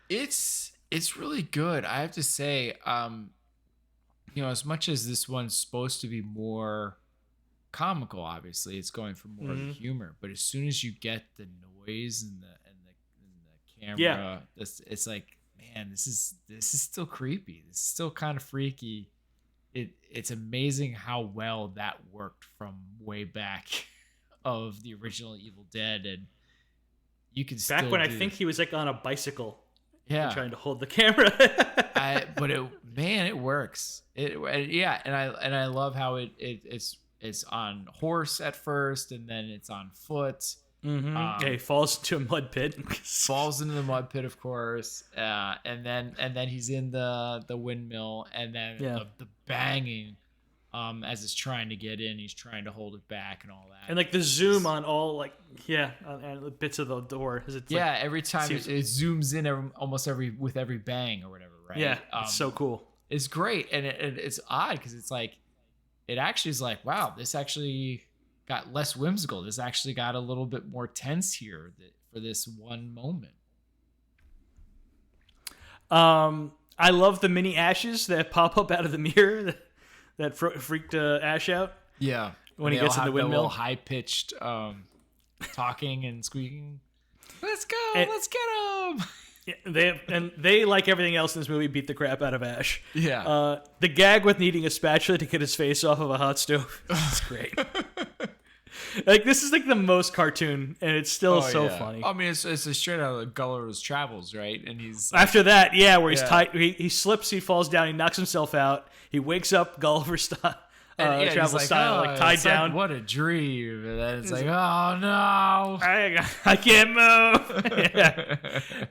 It's really good. I have to say, as much as this one's supposed to be more comical, obviously it's going for more humor. But as soon as you get the noise and the camera, it's like, man, this is still creepy. This is still kind of freaky. It's amazing how well that worked from way back of the original Evil Dead, and you can back when I think he was like on a bicycle, trying to hold the camera. But it works. And I love how it's on horse at first, and then it's on foot. He falls into a mud pit. Falls into the mud pit, of course, and then he's in the windmill, and then the banging, as it's trying to get in, he's trying to hold it back and all that, and like the zoom on all on bits of the door. Every time it zooms in almost with every bang or whatever, right? Yeah, it's so cool. It's great, and it's odd because it's like it actually is like, wow, this actually got less whimsical. This actually got a little bit more tense here for this one moment. I love the mini Ashes that pop up out of the mirror that freaked Ash out. Yeah, when he gets in the windmill, high pitched talking and squeaking. Let's go! Let's get him! Yeah, they like everything else in this movie, beat the crap out of Ash. Yeah. The gag with needing a spatula to get his face off of a hot stove is great. Like, this is like the most cartoon, and it's still funny. I mean, it's a straight out of Gulliver's Travels, right? And he's after that, where he's tight, he slips, he falls down, he knocks himself out, he wakes up Gulliver style. Travel style, tied down. Like, what a dream! And then it's like, oh no, I can't move.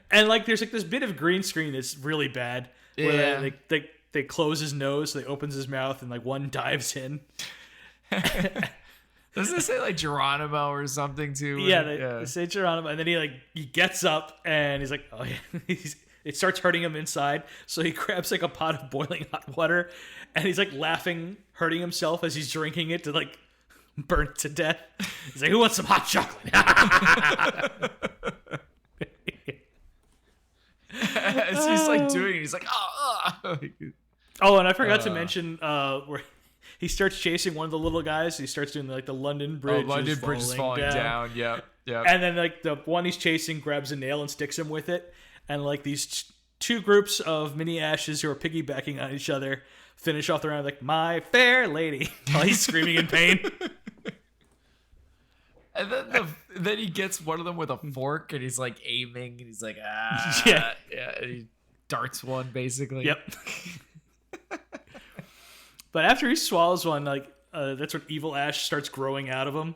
And like, there's like this bit of green screen that's really bad. Where they close his nose, so they opens his mouth, and like one dives in. Doesn't it say like Geronimo or something too? They say Geronimo, and then he gets up and he's like, oh yeah, it starts hurting him inside, so he grabs like a pot of boiling hot water, and he's like laughing, hurting himself as he's drinking it to like burn it to death. He's like, who wants some hot chocolate? As he's like doing it, he's like, oh, and I forgot to mention where he starts chasing one of the little guys. He starts doing like the London Bridge. London Bridge is falling down. Yep. And then like the one he's chasing grabs a nail and sticks him with it. And like these two groups of mini Ashes who are piggybacking on each other finish off the round like, my fair lady, while he's screaming in pain. And then he gets one of them with a fork, and he's like aiming, and he's like, and he darts one basically. Yep. But after he swallows one, like that's when evil Ash starts growing out of him,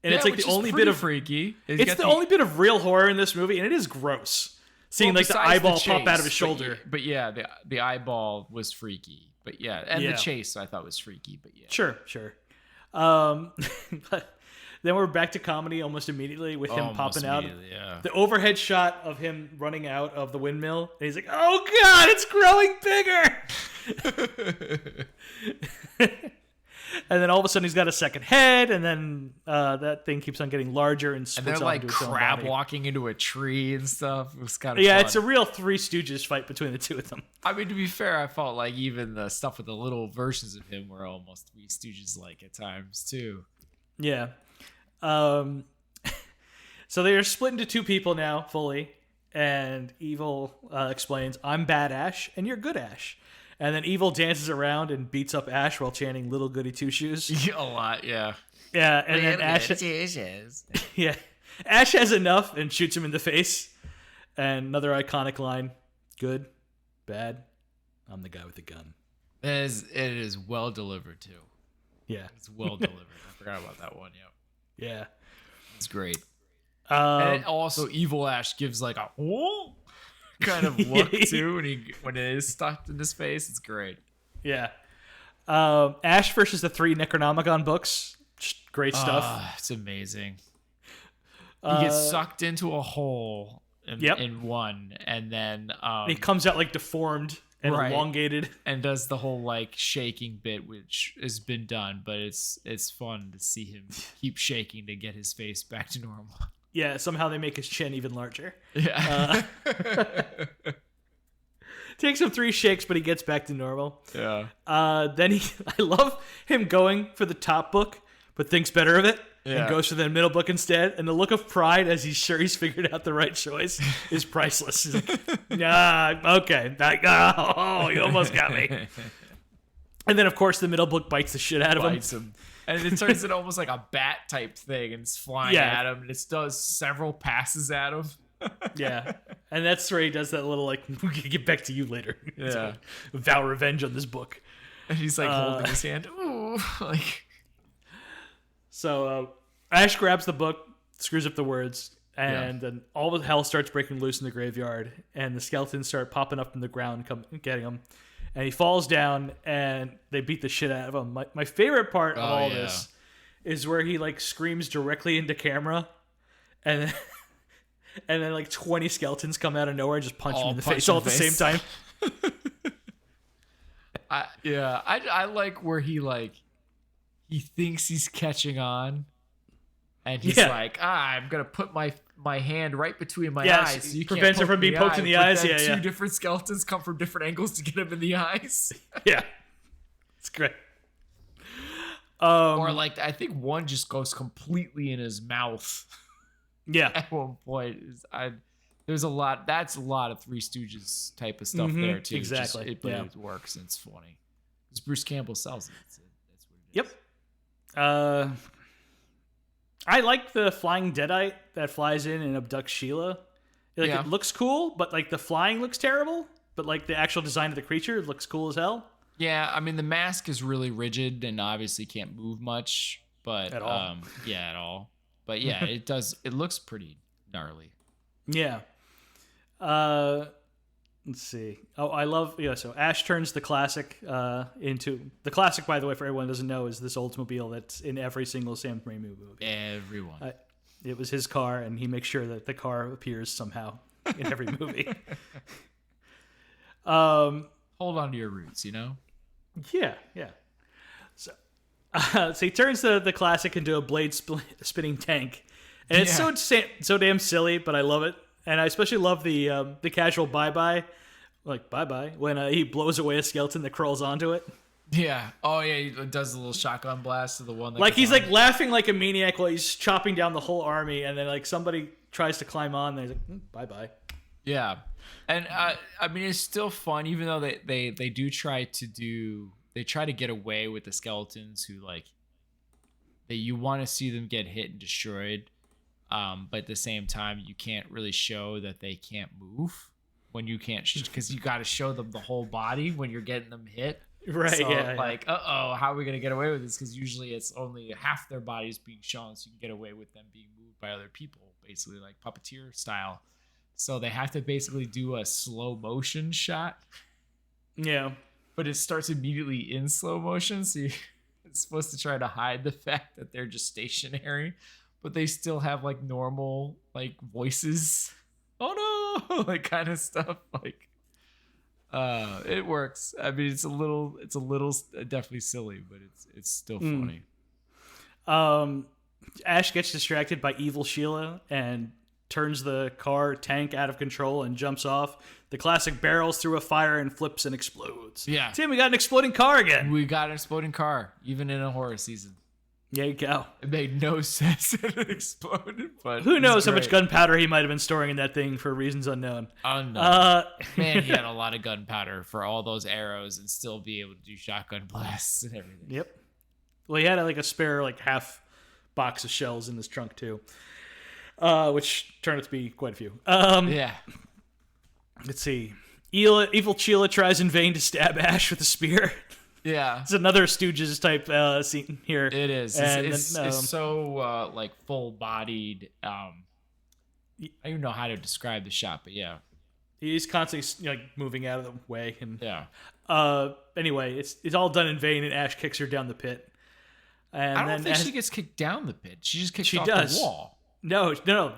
and it's like the only bit of freaky. It's the only bit of real horror in this movie, and it is gross. Seeing like the eyeball pop out of his shoulder. But yeah, the eyeball was freaky. But yeah, and the chase I thought was freaky. But yeah, sure. But then we're back to comedy almost immediately with him popping out. Yeah. The overhead shot of him running out of the windmill. And he's like, "Oh God, it's growing bigger!" And then all of a sudden he's got a second head, and then that thing keeps on getting larger and splits and they're like into its own crab body. Walking into a tree and stuff. It was kind of fun. It's a real Three Stooges fight between the two of them. I mean, to be fair, I felt like even the stuff with the little versions of him were almost Three Stooges like at times too. Yeah. So they are split into two people now fully, and Evil explains, "I'm bad Ash, and you're good Ash." And then Evil dances around and beats up Ash while chanting "Little Goody Two Shoes." A lot, yeah. Yeah, and then Ash. Yeah, Ash has enough and shoots him in the face. And another iconic line: "Good, bad, I'm the guy with the gun." It is well delivered too. Yeah, it's well delivered. I forgot about that one. Yeah, it's great. And also, Evil Ash gives like a kind of look too when it is stuck in his face. It's great. Yeah. Ash versus the 3 Necronomicon books. Just great stuff. It's amazing. He gets sucked into a hole in one, and then he comes out like deformed and elongated, and does the whole like shaking bit, which has been done, but it's fun to see him keep shaking to get his face back to normal. Yeah, somehow they make his chin even larger. Yeah. Takes him 3 shakes, but he gets back to normal. Yeah. Then I love him going for the top book, but thinks better of it and goes for the middle book instead. And the look of pride as he's sure he's figured out the right choice is priceless. He's like, okay. Oh, you almost got me. And then, of course, the middle book bites the shit out of him. And it turns into almost like a bat type thing, and it's flying at him, and it does several passes at him. Yeah. And that's where he does that little, like, we'll get back to you later. Yeah. Vow revenge on this book. And he's, like, holding his hand. Ooh. Like. So, Ash grabs the book, screws up the words, and then all the hell starts breaking loose in the graveyard, and the skeletons start popping up from the ground, getting him. And he falls down, and they beat the shit out of him. My favorite part of all this is where he, like, screams directly into camera, and then like 20 skeletons come out of nowhere and just punch him in the face all at the same time. I like where he thinks he's catching on, and he's like, I'm gonna put my hand right between my eyes, so you prevents him from being poked in the eyes. Two different skeletons come from different angles to get him in the eyes. Yeah, it's great. Or like I think one just goes completely in his mouth. Yeah. At one point, there's a lot. That's a lot of Three Stooges type of stuff there too. Exactly. It works and it's funny. Because Bruce Campbell sells it. That's what it is. Yep. I like the flying deadite that flies in and abducts Sheila. It looks cool, but like the flying looks terrible. But like the actual design of the creature looks cool as hell. Yeah, I mean the mask is really rigid and obviously can't move much. But at all. At all. But yeah, it does. It looks pretty gnarly. Yeah. Let's see. Oh, I love. So Ash turns the classic into the classic. By the way, for everyone who doesn't know, is this Oldsmobile that's in every single Sam Raimi movie. Everyone. It was his car, and he makes sure that the car appears somehow in every movie. Hold on to your roots, you know. Yeah. So he turns the classic into a blade spinning tank, and it's so damn silly, but I love it, and I especially love the casual bye when he blows away a skeleton that crawls onto it. Yeah. Oh yeah, he does a little shotgun blast to the one. Like he's like laughing like a maniac while he's chopping down the whole army, and then like somebody tries to climb on, and he's like, bye. Yeah, and I mean it's still fun, even though they do try to get away with the skeletons who you want to see them get hit and destroyed, but at the same time you can't really show that they can't move when you can't, because you got to show them the whole body when you're getting them hit. Right. So, yeah. How are we gonna get away with this? Because usually it's only half their bodies being shown, so you can get away with them being moved by other people, basically like puppeteer style. So they have to basically do a slow motion shot. Yeah. but it starts immediately in slow motion. So it's supposed to try to hide the fact that they're just stationary, but they still have like normal like voices. Oh no, like kind of stuff. Like, it works. I mean, it's a little definitely silly, but it's still funny. Ash gets distracted by evil Sheila and turns the car tank out of control and jumps off. The classic barrels through a fire and flips and explodes. Yeah. Tim, we got an exploding car again. We got an exploding car, even in a horror season. There you go. It made no sense that it exploded, but who knows how much gunpowder he might have been storing in that thing for reasons unknown. Man, he had a lot of gunpowder for all those arrows and still be able to do shotgun blasts and everything. Yep. Well, he had like a spare like half box of shells in his trunk too, which turned out to be quite a few. Yeah. Let's see. Evil Sheila tries in vain to stab Ash with a spear. Yeah. It's another Stooges type scene here. It is. It's so like full-bodied. I don't even know how to describe the shot, but yeah. He's constantly like moving out of the way, and yeah. Anyway, it's all done in vain, and Ash kicks her down the pit. And I don't think she gets kicked down the pit. She just kicks off the wall. No.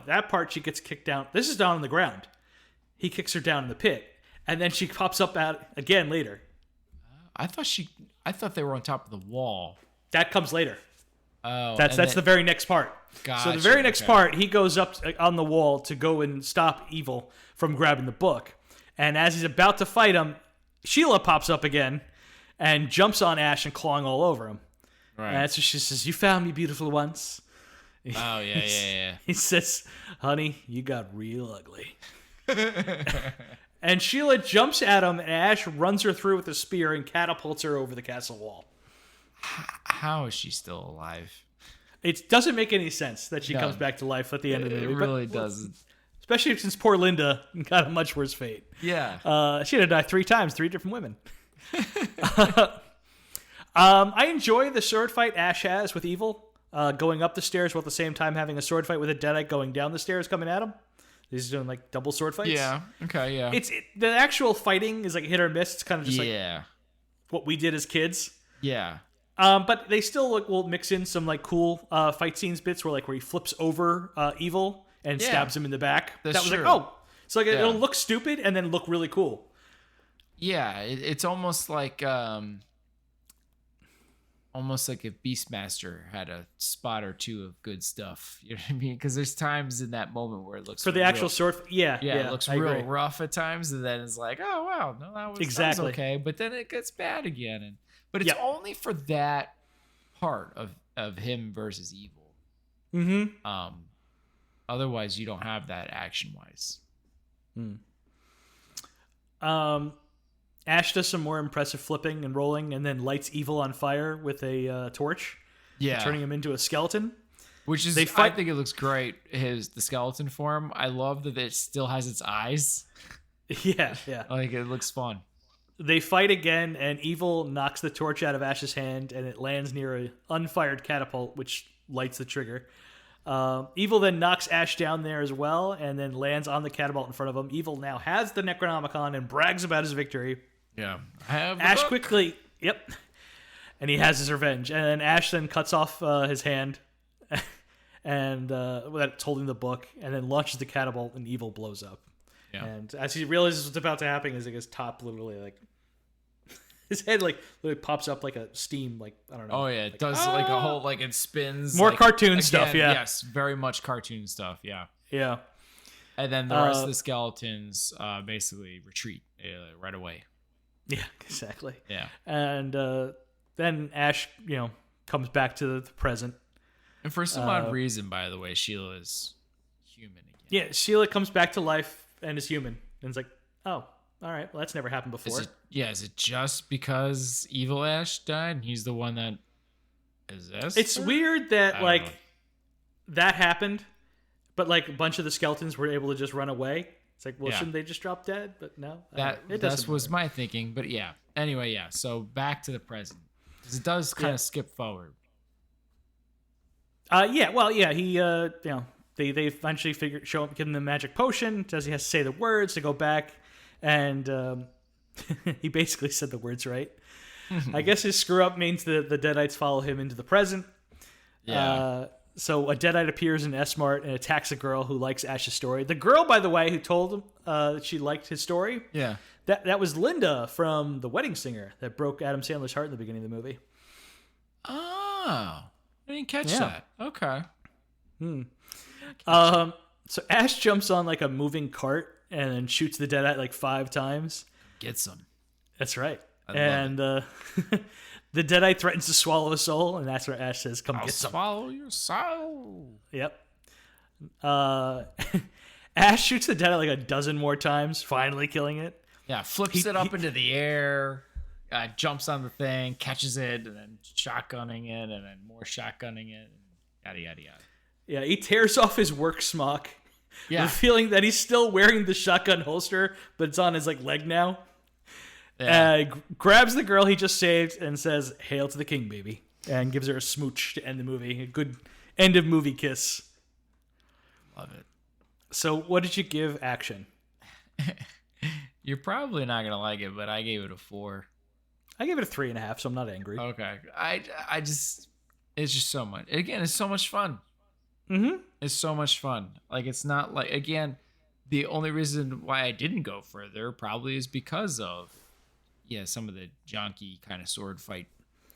That part she gets kicked down. This is down on the ground. He kicks her down in the pit, and then she pops up out again later. I thought they were on top of the wall. That comes later. Oh, that's the very next part. Gotcha, so the very next part, he goes up on the wall to go and stop Evil from grabbing the book. And as he's about to fight him, Sheila pops up again and jumps on Ash and clawing all over him. Right. And that's what she says, "You found me beautiful once." Oh, yeah. He says, "Honey, you got real ugly." And Sheila jumps at him, and Ash runs her through with a spear and catapults her over the castle wall. How is she still alive? It doesn't make any sense that she comes back to life at the end of the movie. It really doesn't. Especially since poor Linda got a much worse fate. Yeah. She had to die 3 times, 3 different women. I enjoy the sword fight Ash has with Evil, going up the stairs while at the same time having a sword fight with a Deadite going down the stairs coming at him. He's doing like double sword fights. Yeah. Okay. Yeah. The actual fighting is like hit or miss. It's kind of just like what we did as kids. Yeah. But they still will mix in some like cool fight scenes bits where he flips over Evil and stabs him in the back. That was true. Like, oh, so like it'll look stupid and then look really cool. Yeah, it's almost like if Beastmaster had a spot or two of good stuff. You know what I mean? Because there's times in that moment where it looks for the actual sword. Yeah, it looks real rough at times, and then it's like, oh wow, no, that was okay, but then it gets bad again, but it's only for that part of him versus Evil. Mm-hmm. Otherwise, you don't have that action wise. Ash does some more impressive flipping and rolling, and then lights Evil on fire with a torch. Yeah, turning him into a skeleton. Which is, I think it looks great. The skeleton form. I love that it still has its eyes. Yeah. Like, it looks fun. They fight again, and Evil knocks the torch out of Ash's hand, and it lands near an unfired catapult, which lights the trigger. Evil then knocks Ash down there as well, and then lands on the catapult in front of him. Evil now has the Necronomicon and brags about his victory. Yeah. Ash quickly, and he has his revenge. And then Ash then cuts off his hand, and that's holding the book, and then launches the catapult, and Evil blows up. Yeah. And as he realizes what's about to happen, his top literally like his head literally pops up like a steam, like I don't know. Oh yeah, it does like a whole it spins. More cartoon stuff, yeah. Yes, very much cartoon stuff, yeah. Yeah. And then the rest of the skeletons basically retreat right away. Yeah, exactly. Yeah. And then Ash, comes back to the present. And for some odd reason, by the way, Sheila is human again. Yeah, Sheila comes back to life and is human. And it's like, oh, all right, well, that's never happened before. Is it just because Evil Ash died and he's the one that is this? It's weird that, that happened, but, a bunch of the skeletons were able to just run away. It's like, well, shouldn't they just drop dead? But no. That was my thinking, but yeah. Anyway, yeah, so back to the present. Because it does kind of skip forward. He, they eventually give him the magic potion. Says he has to say the words to go back, and He basically said the words right. I guess his screw up means the Deadites follow him into the present. Yeah. So a Deadite appears in S-Mart and attacks a girl who likes Ash's story. The girl, by the way, who told him that she liked his story, Yeah. that was Linda from The Wedding Singer that broke Adam Sandler's heart in the beginning of the movie. Oh, I didn't catch that. Okay. So Ash jumps on like a moving cart and then shoots the Deadite like 5 times. Gets them. That's right. And the Deadite threatens to swallow a soul, and that's where Ash says, "Come I'll get some." swallow your soul. Yep. Ash shoots the Deadite like a dozen more times, finally killing it. Yeah, flips it up into the air, jumps on the thing, catches it, and then shotgunning it, and then more shotgunning it, and yada, yada, yada. Yeah, he tears off his work smock, Yeah. that he's still wearing the shotgun holster, but it's on his like leg now. Yeah. Grabs the girl he just saved and says, "Hail to the king, baby," and gives her a smooch to end the movie. A good end of movie kiss. Love it. So what did you give Action? You're probably not going to like it, but I gave it a 4. I gave it a 3.5, so I'm not angry. Okay. I just, it's just so much. Again, it's so much fun. Mm-hmm. It's so much fun. Like, it's not like, again, the only reason why I didn't go further probably is because of, some of the junky kind of sword fight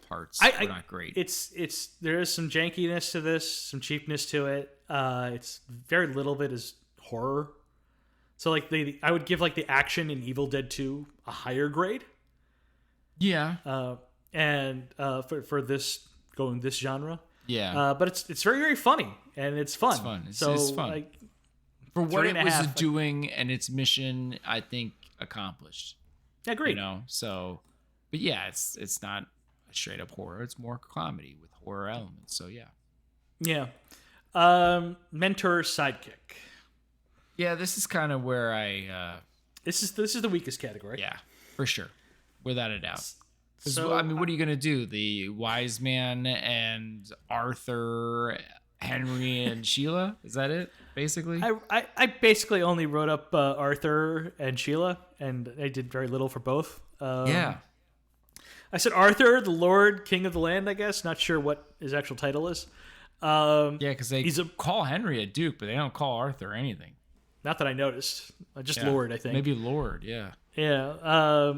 parts were not great. There is some jankiness to this, some cheapness to it. It's very little of it is horror. So like I would give like the action in Evil Dead 2 a higher grade. Yeah. And for this genre. Yeah. But it's very, very funny and it's fun. It's fun. It's fun. Like, for what it was doing and its mission, I think accomplished. I agree. So, but yeah, it's not a straight up horror. It's more comedy with horror elements. So yeah. Yeah. Mentor sidekick. Yeah, this is kind of where I. This is the weakest category. Yeah, for sure, without a doubt. So I mean, what are you gonna do? The wise man and Arthur, Henry and Sheila? Is that it? Basically, I basically only wrote up Arthur and Sheila, and I did very little for both. Yeah. I said Arthur, the Lord, King of the Land, I guess. Not sure what his actual title is. Yeah, because they call Henry a duke, but they don't call Arthur anything. Not that I noticed. Just Lord, I think. Maybe Lord, yeah. Yeah.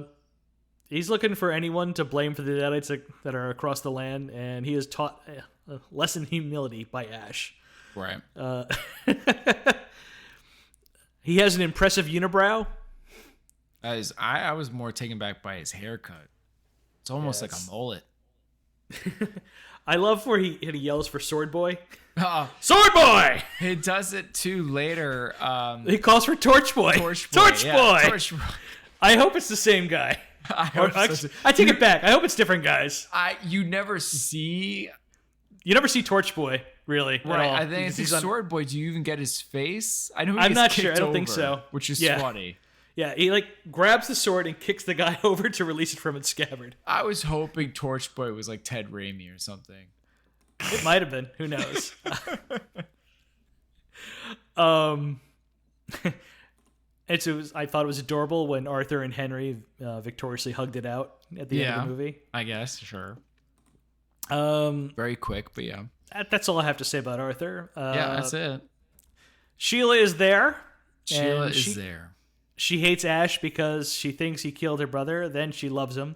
He's looking for anyone to blame for the Deadites that are across the land, and he is taught a lesson in humility by Ash. Right. He has an impressive unibrow. I was more taken back by his haircut. It's almost like a mullet. I love where he yells for Sword Boy. Sword Boy! He does it too later. He calls for Torch Boy. Torch Boy. I hope it's the same guy. I take it back. I hope it's different guys. You never see Torch Boy, really. Right. I think it's Sword Boy. Do you even get his face? I know. I'm not sure. I don't think so. Which is funny. Yeah, he like grabs the sword and kicks the guy over to release it from its scabbard. I was hoping Torch Boy was like Ted Raimi or something. It might have been. Who knows? I thought it was adorable when Arthur and Henry victoriously hugged it out at the end of the movie. I guess, sure. Very quick, but yeah. That's all I have to say about Arthur. Yeah, that's it. Sheila is there. Sheila is there. She hates Ash because she thinks he killed her brother. Then she loves him.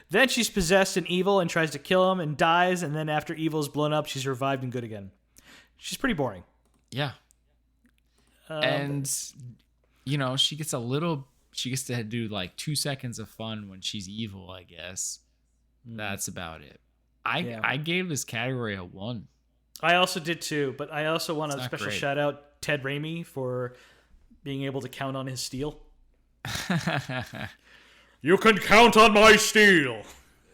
Then she's possessed in evil and tries to kill him and dies. And then after evil's blown up, she's revived and good again. She's pretty boring. Yeah. And, she gets to do like 2 seconds of fun when she's evil, I guess. That's about it. I gave this category a 1. I also did too, but I also want a special shout out Ted Raimi for being able to count on his steel. You can count on my steel.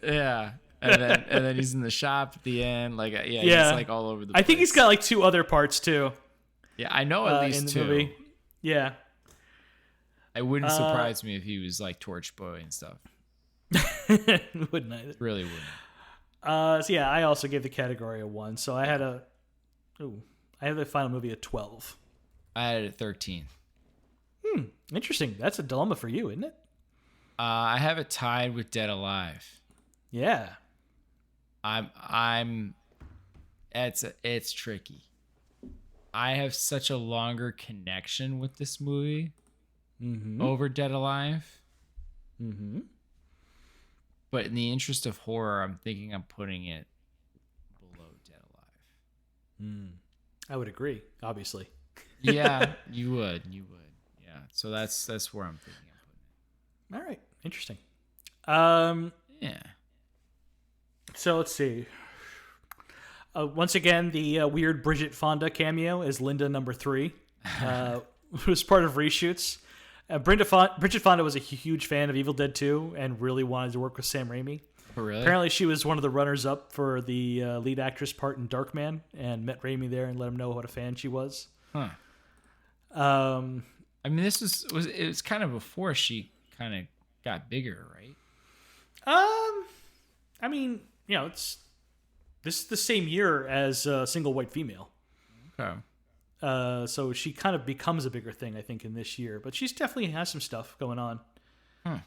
Yeah. And then he's in the shop at the end. Like, he's like all over the place. I think he's got like 2 other parts too. Yeah, I know at least in the 2. Movie. Yeah. It wouldn't surprise me if he was like Torch Boy and stuff. Wouldn't I? Really wouldn't. So yeah, I also gave the category a 1. So I had the final movie at 12. I had it at 13. Interesting. That's a dilemma for you, isn't it? I have it tied with Dead Alive. Yeah. It's tricky. I have such a longer connection with this movie over Dead Alive. Mm-hmm. But in the interest of horror, I'm thinking I'm putting it below Dead Alive. I would agree, obviously. Yeah, you would. Yeah. So that's where I'm thinking I'm putting it. All right. Interesting. Yeah. So let's see. Once again, the weird Bridget Fonda cameo as Linda number 3 was part of reshoots. Bridget Fonda was a huge fan of Evil Dead 2 and really wanted to work with Sam Raimi. Oh, really? Apparently, she was one of the runners-up for the lead actress part in Darkman and met Raimi there and let him know what a fan she was. Huh. I mean, this it was kind of before she kind of got bigger, right? I mean, this is the same year as Single White Female. Okay. So she kind of becomes a bigger thing, I think, in this year. But she's definitely has some stuff going on. Huh.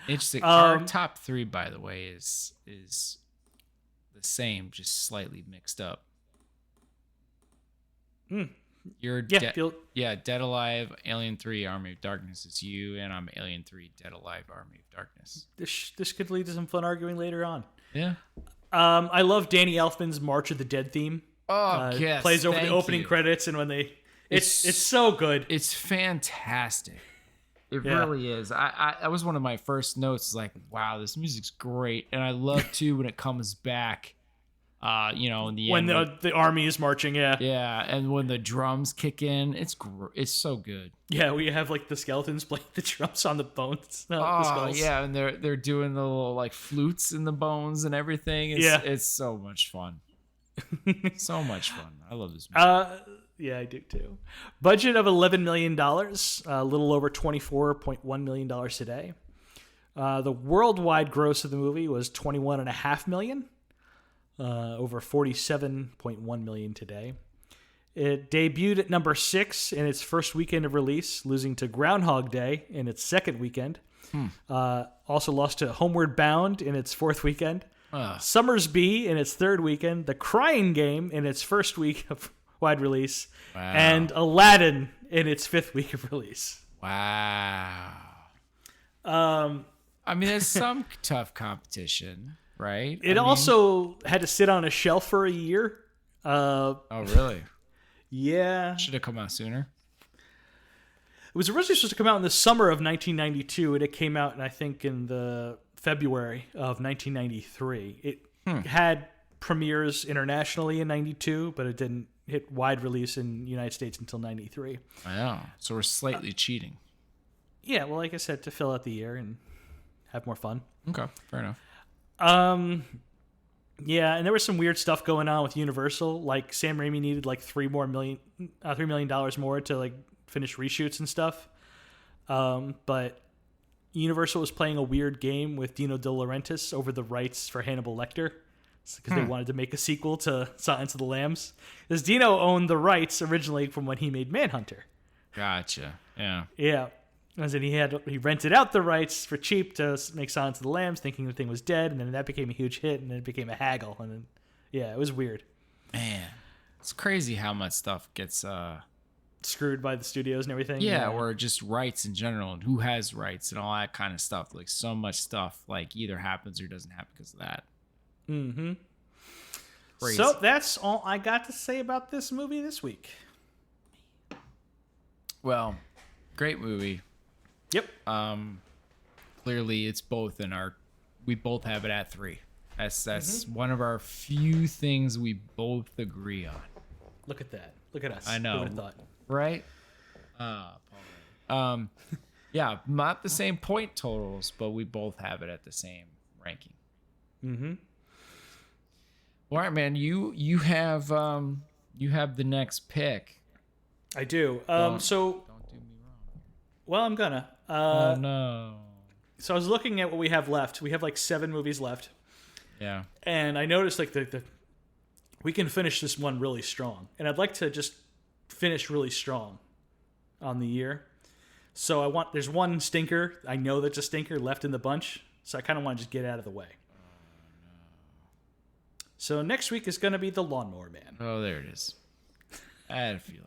Interesting. Our top 3, by the way, is the same, just slightly mixed up. You're Dead Alive, Alien 3, Army of Darkness is you, and I'm Alien 3, Dead Alive, Army of Darkness. This could lead to some fun arguing later on. Yeah. I love Danny Elfman's March of the Dead theme. Oh, yes. Plays over the opening credits, and when it's so good. It's fantastic. It really is. That was one of my first notes. Like, wow, this music's great, and I love too when it comes back. In the when end, the army is marching, yeah, and when the drums kick in, it's so good. Yeah, we have like the skeletons playing the drums on the bones. The skulls. Yeah, and they're doing the little like flutes in the bones and everything. It's so much fun. So much fun. I love this movie. Yeah, I do too. Budget of $11 million, a little over $24.1 million today. The worldwide gross of the movie was $21.5 million. Over $47.1 million today. It debuted at number 6 in its first weekend of release, losing to Groundhog Day in its second weekend. Also lost to Homeward Bound in its fourth weekend. Summersby in its third weekend. The Crying Game in its first week of wide release. Wow. And Aladdin in its fifth week of release. Wow. I mean, there's some tough competition. Right. It also had to sit on a shelf for a year. Oh, really? Yeah. Should have come out sooner. It was originally supposed to come out in the summer of 1992, and it came out, I think, in the February of 1993. It had premieres internationally in 92, but it didn't hit wide release in the United States until 93. Wow. So we're slightly cheating. Yeah, well, like I said, to fill out the year and have more fun. Okay, fair enough. Yeah, and there was some weird stuff going on with Universal. Like Sam Raimi needed like $3 million more to like finish reshoots and stuff. But Universal was playing a weird game with Dino De Laurentiis over the rights for Hannibal Lecter because they wanted to make a sequel to Silence of the Lambs. Because Dino owned the rights originally from when he made Manhunter. Gotcha. Yeah. Yeah. As in he rented out the rights for cheap to make Silence of the Lambs, thinking the thing was dead, and then that became a huge hit, and then it became a haggle, and then it was weird. Man, it's crazy how much stuff gets screwed by the studios and everything. Yeah, or just rights in general, and who has rights and all that kind of stuff. Like so much stuff, like either happens or doesn't happen because of that. Mm-hmm. Crazy. So that's all I got to say about this movie this week. Well, great movie. Yep. Clearly it's both we both have it at 3. That's one of our few things we both agree on. Look at that. Look at us. I know. Who would have thought? Right? Yeah, not the same point totals, but we both have it at the same ranking. Mm-hmm. All right, man. You have the next pick. I do. Don't do me wrong. Well, I'm gonna. Oh no. So I was looking at what we have left. We have like 7 movies left. Yeah. And I noticed like we can finish this one really strong. And I'd like to just finish really strong on the year. So there's one stinker. I know that's a stinker left in the bunch. So I kind of want to just get out of the way. So next week is going to be the Lawnmower Man. Oh, there it is. I had a feeling.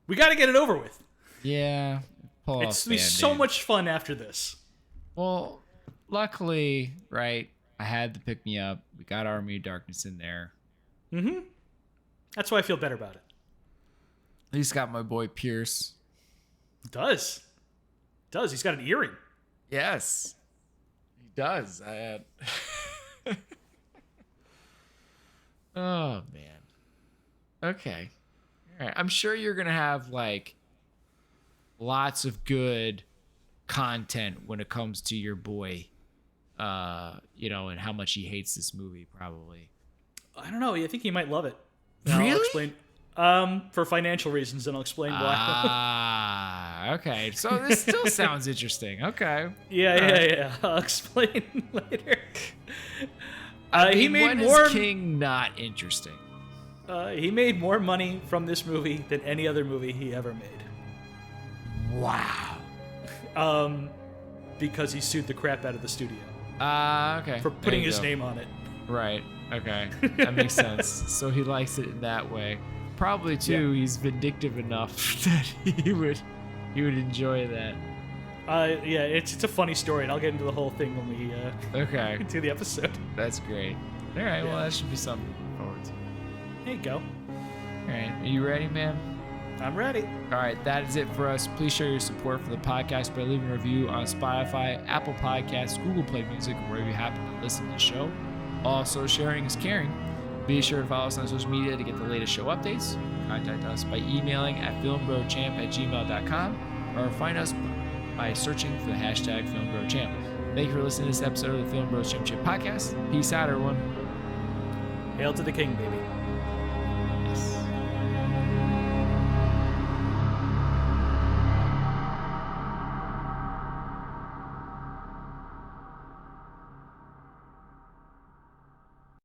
We got to get it over with. Yeah. It's going to be so much fun after this. Well, luckily, right, I had the pick me up. We got Army of Darkness in there. Mm-hmm. That's why I feel better about it. At least got my boy Pierce. Does. He's got an earring. Yes. He does. Oh, man. Okay. All right. I'm sure you're going to have, like, lots of good content when it comes to your boy, and how much he hates this movie, probably. I don't know. I think he might love it. Really? I'll explain. For financial reasons, and I'll explain why. Okay. So this still sounds interesting. Okay. Yeah. I'll explain later. He made more. Is King not interesting? He made more money from this movie than any other movie he ever made. Wow. Because he sued the crap out of the studio. Okay. For putting his name on it. Right. Okay. That makes sense. So he likes it in that way. Probably too. He's vindictive enough that he would enjoy that. It's a funny story, and I'll get into the whole thing when we do the episode. That's great. All right. Well, that should be something to look forward to. There you go. All right. Are you ready, man? I'm ready. All right, that is it for us. Please show your support for the podcast by leaving a review on Spotify, Apple Podcasts, Google Play Music, or wherever you happen to listen to the show. Also, sharing is caring. Be sure to follow us on social media to get the latest show updates. Contact us by emailing at filmbrochamp@gmail.com or find us by searching for the hashtag FilmBroChamp. Thank you for listening to this episode of the Film Bros Championship Podcast. Peace out, everyone. Hail to the king, baby.